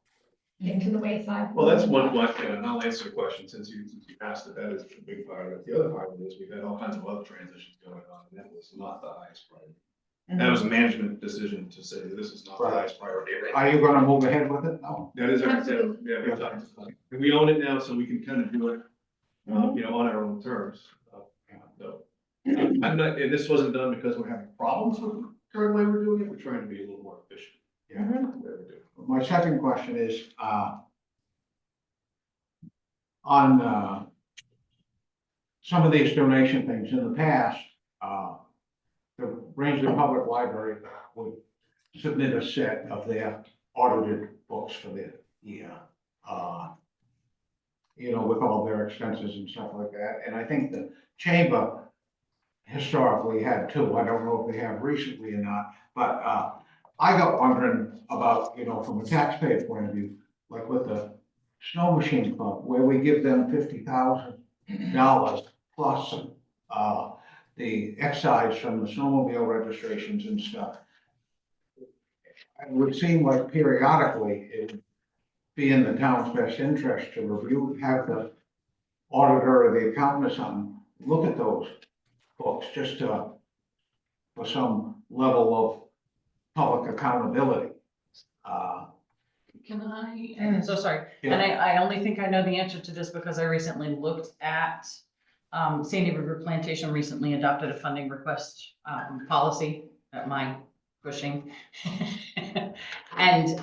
kicked to the wayside. Well, that's one, and I'll answer the question since you asked it. That is a big part of it. The other part of it is we've had all kinds of other transitions going on, and that was not the highest priority. That was a management decision to say this is not the Right. highest priority. Are you gonna move ahead with it? No. That is our, Absolutely. yeah, we talked about it. And we own it now, so we can kind of do it, on our own terms. So, I'm not, and this wasn't done because we're having problems with the current way we're doing it. We're trying to be a little more efficient. Yeah. in the way we do it. My second question is, on some of these donation things in the past, the Rangeley Public Library would submit a set of their audited books for the year. With all their expenses and stuff like that. And I think the chamber historically had two. I don't know if they have recently or not, but I got wondering about, from a taxpayer point of view, like with the Snow Machine Club, where we give them $50,000 plus, the excise from the snowmobile registrations and stuff. It would seem like periodically it would be in the town's best interest to review, have the auditor or the accountant or something, look at those books just to, for some level of public accountability. Can I, I'm so sorry, and I only think I know the answer to this because I recently looked at, Sandy River Plantation recently adopted a funding request, policy at my pushing. And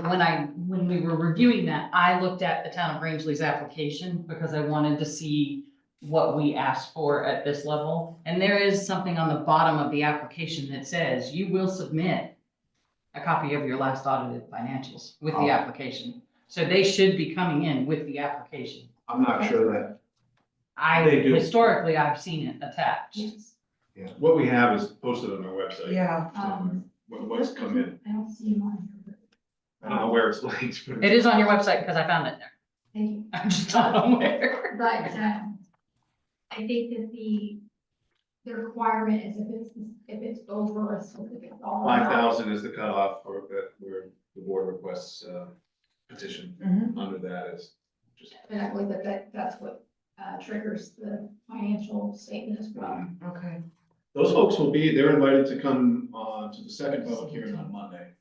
when we were reviewing that, I looked at the town of Rangeley's application because I wanted to see what we asked for at this level. And there is something on the bottom of the application that says you will submit a copy of your last audited financials with the Oh. application. So they should be coming in with the application. I'm not sure that, They do. Historically, I've seen it attached. Yes. What we have is posted on our website. Yeah, What's come in, I don't see mine. I don't know where it's linked. but It is on your website because I found it there. Thank you. I'm just not aware. But, I think that the requirement is if it's over a specific dollar. amount. 5,000 is the cutoff for that, where the board requests petition Mhm. under that is just. And I believe that's what triggers the financial statement as well. okay. Those folks they're invited to come to the second public hearing on Monday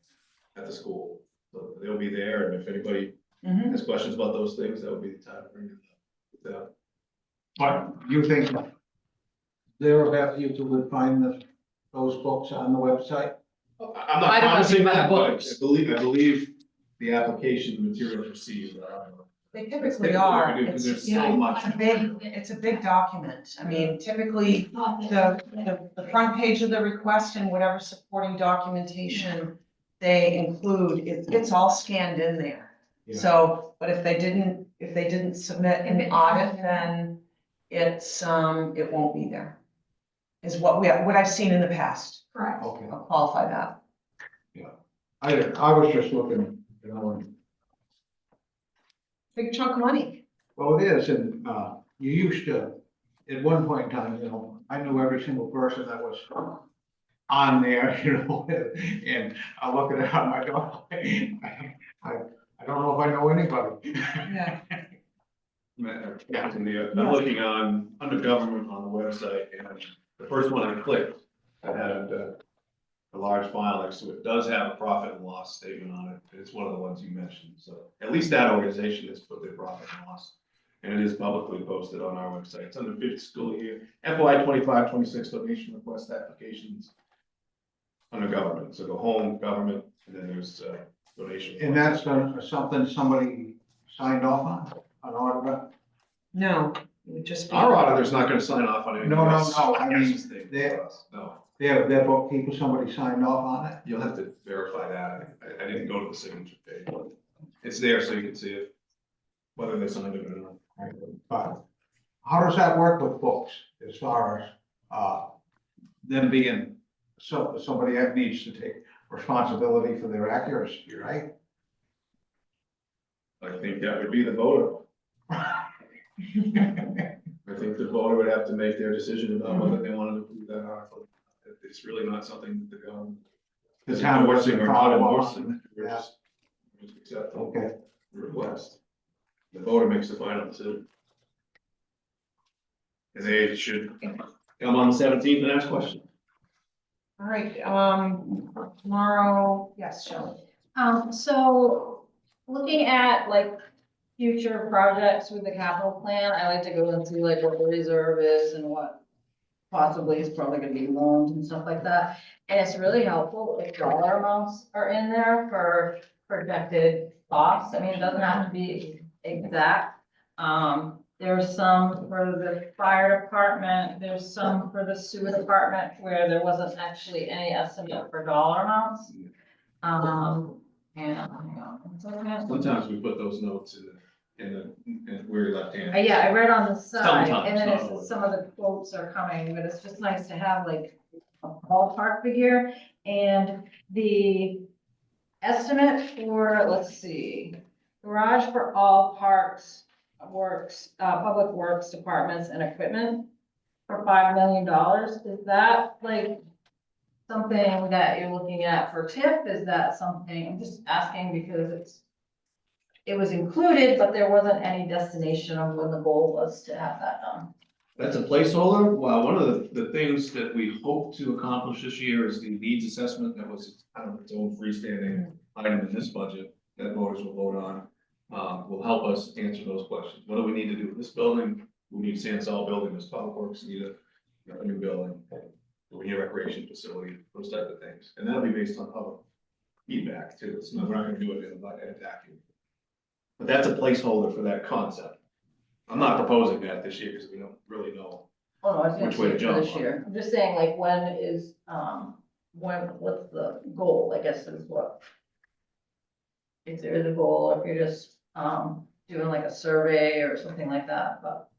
at the school. So they'll be there, and if anybody Mhm. has questions about those things, that would be the time to bring it up. but you think thereabout you would find those books on the website? I'm I not don't know promising anything that, about but books. I believe the application materials received are. They typically are. Because there's It's, so much. it's a big document. I mean, typically, Not that- the front page of the request and whatever supporting documentation they include, it's all scanned in there. Yeah. So, but if they didn't submit an audit, then it's, it won't be there. Is what I've seen in the past. Correct. Okay, I'll qualify that. I was just looking, you know, and, Big chunk of money. well, it is, and, you used to, at one point in time, you know, I knew every single person that was on there, you know, and I look at it on my dog, I don't know if I know anybody. Yeah. I'm looking under government on the website, and the first one I clicked, I had a large file next to it, does have a profit and loss statement on it. It's one of the ones you mentioned, so at least that organization has put their profit and loss. And it is publicly posted on our website. It's under fifth school year, FY 25-26 donation request applications under government. So go home, government, and then there's donation. And that's something somebody signed off on, an auditor? No, it would just be. Our auditor's not gonna sign off on anything No, no, else. no, I mean, That's the thing for us. No, Their bookkeeper, somebody signed off on it? you'll have to verify that. I didn't go to the signature page. It's there so you can see it, whether they signed it or not. But how does that work with books as far as, them being, somebody that needs to take responsibility for their accuracy, right? I think that would be the voter. I think the voter would have to make their decision about whether they wanted to approve that article. It's really not something that the government. The town endorsing or not follow up endorsing. on We're Yeah. just accepting Okay, the request. The voter makes the final decision. And they should come on the 17th and ask questions. All right, tomorrow, yes, Shelley. So looking at like future projects with the capital plan, I like to go and see like what the reserve is and what possibly is probably gonna be loans and stuff like that. And it's really helpful if dollar amounts are in there for projected costs. I mean, it doesn't have to be exact. There's some for the fire department, there's some for the sewer department where there wasn't actually any estimate for dollar amounts. And, hang on, one second. Sometimes we put those notes in where you're left hand. Yeah, I read on the side, Sometimes, and then not it's, always. some of the quotes are coming, but it's just nice to have like a ballpark figure. And the estimate for, let's see, garage for all parks, works, public works departments and equipment for $5 million, is that like something that you're looking at for TIF? Is that something, I'm just asking because it was included, but there wasn't any destination of when the goal was to have that done. That's a placeholder. Well, one of the things that we hope to accomplish this year is the needs assessment. That was kind of its own freestanding item in this budget that voters will vote on. Will help us answer those questions. What do we need to do with this building? We need a sand salt building, this public works need a new building. Do we need a recreation facility, those type of things. And that'll be based on public feedback too. So we're not gonna do it in a vacuum. But that's a placeholder for that concept. I'm not proposing that this year because we don't really know. Oh, no, I was gonna Which way to say for jump this on. year. I'm just saying like when is, what's the goal, I guess is what. If there is a goal, or if you're just, doing like a survey or something like that, but.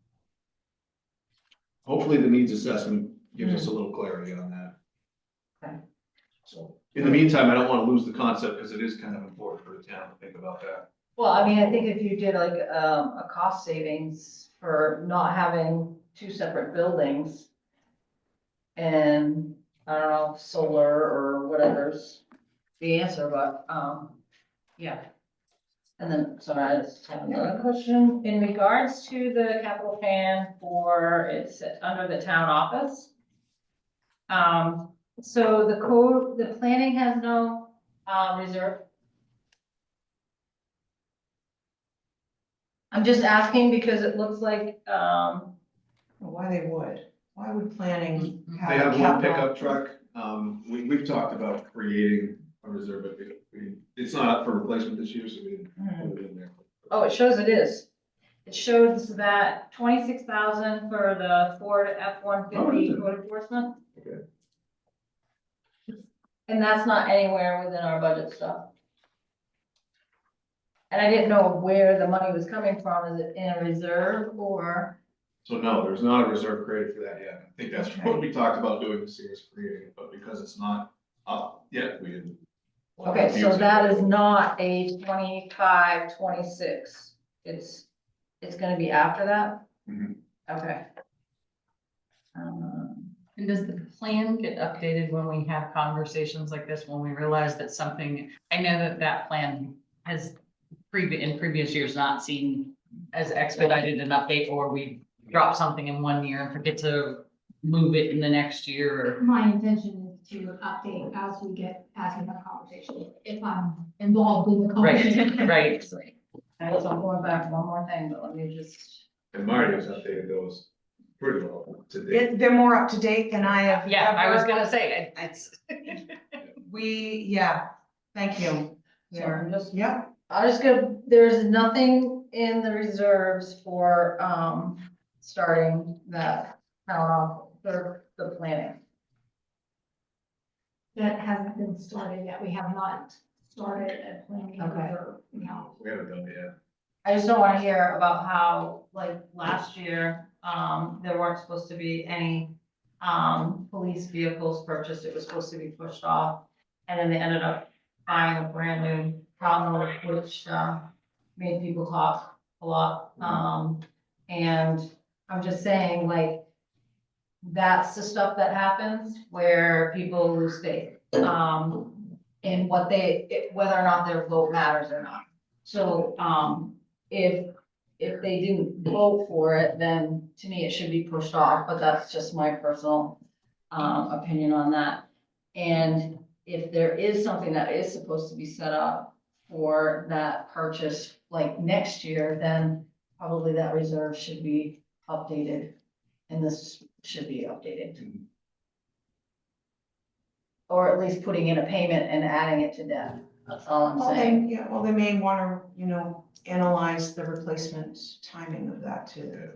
Hopefully the needs assessment gives us a little clarity on that. Okay. So, in the meantime, I don't wanna lose the concept because it is kind of important for the town to think about that. Well, I mean, I think if you did like, a cost savings for not having two separate buildings. And, I don't know, solar or whatever's the answer, but, yeah. And then, sorry, I just have another question in regards to the capital plan for, it's under the town office. So the code, the planning has no, reserve. I'm just asking because it looks like, Why they would? Why would planning have? They have one capital- pickup truck. We've talked about creating a reserve, but it's not up for replacement this year, so we didn't put it in there. oh, it shows it is. It shows that 26,000 for the Ford F-150 Oh, is it? code enforcement. Okay. And that's not anywhere within our budget stuff. And I didn't know where the money was coming from. Is it in a reserve or? So no, there's not a reserve created for that yet. I think that's Okay. what we talked about doing this year is creating it, but because it's not up yet, we didn't. Okay, so that is not a 25, 26. It's gonna be after that? Mhm. Okay. And does the plan get updated when we have conversations like this, when we realize that something, I know that that plan has in previous years not seen as expedited an update, or we drop something in one year and forget to move it in the next year, or. My intention is to update as we have conversations, if I'm involved in the conversation. Right. I guess I'm going back to one more thing, but let me just. And Marty's updated those pretty well to date. They're more up to date than I have. Yeah, I was ever- gonna say, It's, yeah, thank you. So I'm just, Yeah, I just go, there's nothing in the reserves for, starting that town off for the planning. That hasn't been started yet. We have not started a planning Okay. reserve, no. We haven't done it yet. I just don't wanna hear about how, like, last year, there weren't supposed to be any, police vehicles purchased, it was supposed to be pushed off. And then they ended up buying a brand new Tahoe, which, made people talk a lot. And I'm just saying, like, that's the stuff that happens where people lose faith, in what whether or not their vote matters or not. So, if they didn't vote for it, then to me, it should be pushed off, but that's just my personal, opinion on that. And if there is something that is supposed to be set up for that purchase, like next year, then probably that reserve should be updated. And this should be updated. Or at least putting in a payment and adding it to debt. That's all I'm saying. well, they may wanna, analyze the replacement timing of that too.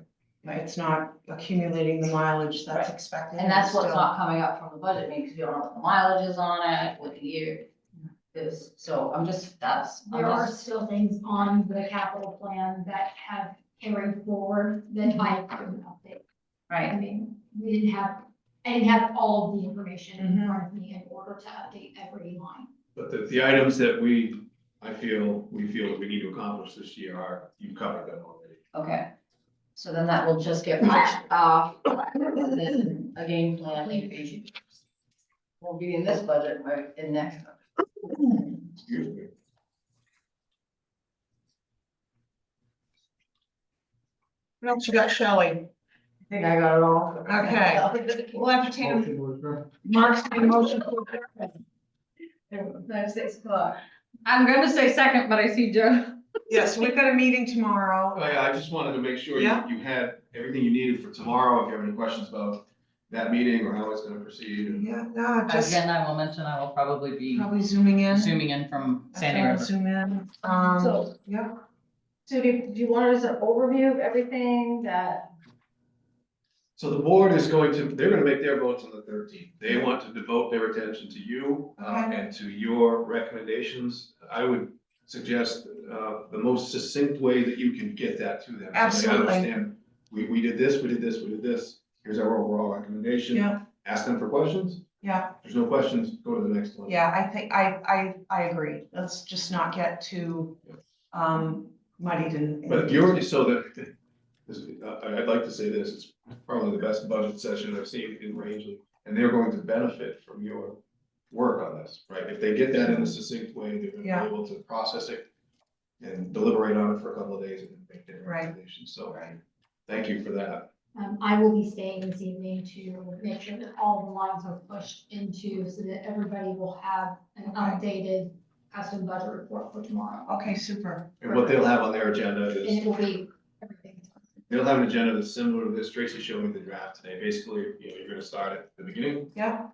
Right, it's not accumulating the mileage that's Right. expected. And that's what's still- not coming up from the budget meeting, because you don't know what the mileage is on it, what the year is. So I'm just, There are still things on the capital plan that have carried forward that I couldn't update. I right. mean, I didn't have all of the information in Mhm. front of me in order to update every line. But the items that we feel that we need to accomplish this year are, you've covered them already. Okay. So then that will just get pushed off, and then a game plan maybe. Won't be in this budget, but in next. Excuse me. What else you got, Shelley? I think I got it all. Okay. We'll entertain, Motion to adjourn. Mark's made a motion. That's 6 o'clock. I'm gonna say second, but I see Joe. Yes, we've got a meeting tomorrow. Oh, yeah, I just wanted to make sure you, Yeah. you had everything you needed for tomorrow, if you have any questions about that meeting or how it's gonna proceed. And Yeah, no, just Again, I will mention I will probably be probably zooming in. zooming in from Sandy River. Zoom in. So- Yeah, So do you want us an overview of everything that, So the board is going to, they're gonna make their votes on the 13th. They want to devote their attention to you, Okay. and to your recommendations. I would suggest, the most succinct way that you can get that to them. So they Absolutely. understand, we did this, we did this, we did this. Here's our overall recommendation. yeah, Ask them for questions. yeah, If there's no questions, go to the next one. yeah, I think, I agree. Let's just not get too, muddied in. But you're, so that, I'd like to say this, it's probably the best budget session I've seen in Rangeley, and they're going to benefit from your work on this, right? If they get that in a succinct way, they're gonna Yeah. be able to process it and deliberate on it for a couple of days and make their Right. recommendations, so Right. thank you for that. I will be staying this evening to make sure that all the lines are pushed into so that everybody will have an updated custom budget report for tomorrow. Okay, super. And what they'll have on their agenda And it is, will be everything. they'll have an agenda that's similar to this. Tracy showed me the draft today. Basically, you know, you're gonna start at the beginning. Yeah,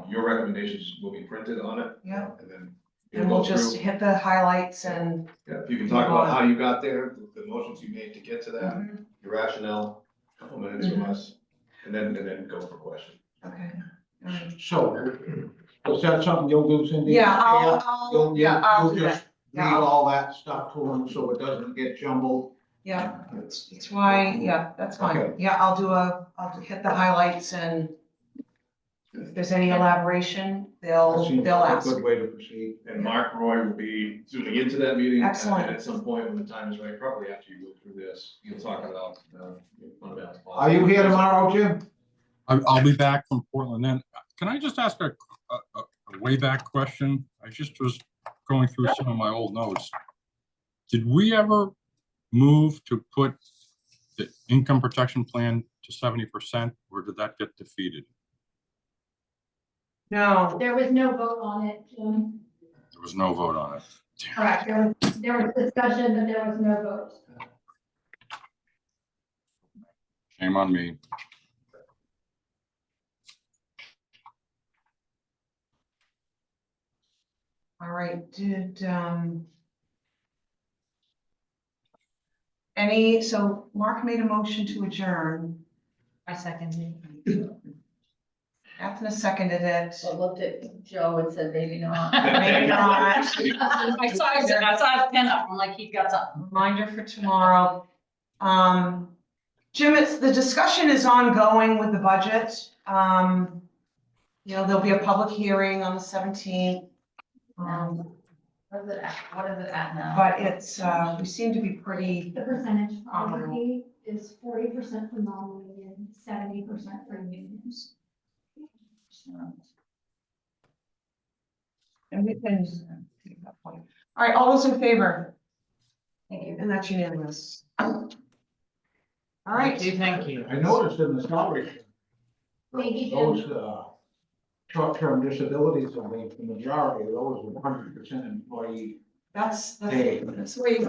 Your recommendations will be printed on it. Yeah. And then you'll and we'll go just through. hit the highlights and. Yeah, you can talk about how you got there, the motions you made to get to that, Mhm, your rationale, a couple minutes from Mhm. us, and then go for questions. Okay. All right. So, is that something you'll do, Cindy? Yeah, You'll- I'll, yeah, I'll you'll do just that. Read Yeah. all that stuff to them so it doesn't get jumbled. Yeah, that's why, yeah, that's fine. Okay. Yeah, I'll hit the highlights and if there's any elaboration, That they'll seems they'll like a ask. good way to proceed. And Mark Roy will be zooming into that meeting. Excellent. And at some point when the time is right, probably after you go through this, you'll talk about, fund balance. Are you here tomorrow, Jim? I'll be back from Portland then. Can I just ask a way back question? I just was going through some of my old notes. Did we ever move to put the income protection plan to 70%, or did that get defeated? No, There was no vote on it, Jim. There was no vote on it. Correct. There was discussion, but there was no vote. Shame on me. all right, did, so Mark made a motion to adjourn. I seconded. Ethna seconded it. So I looked at Joe and said, maybe not. Maybe not. I saw his pen up, I'm like, he got something. Reminder for tomorrow. Jim, the discussion is ongoing with the budget. You know, there'll be a public hearing on the 17th. What is it at now? But it's, we seem to be pretty, The percentage for hourly is 40% for non-union, 70% for unions. and we can. All right, all those in favor? Thank you. And that's unanimous. All right. Thank you. I noticed in the salary. Thank you, Jim. Those, short-term disabilities, I mean, the majority of those were 100% employee That's paid. where you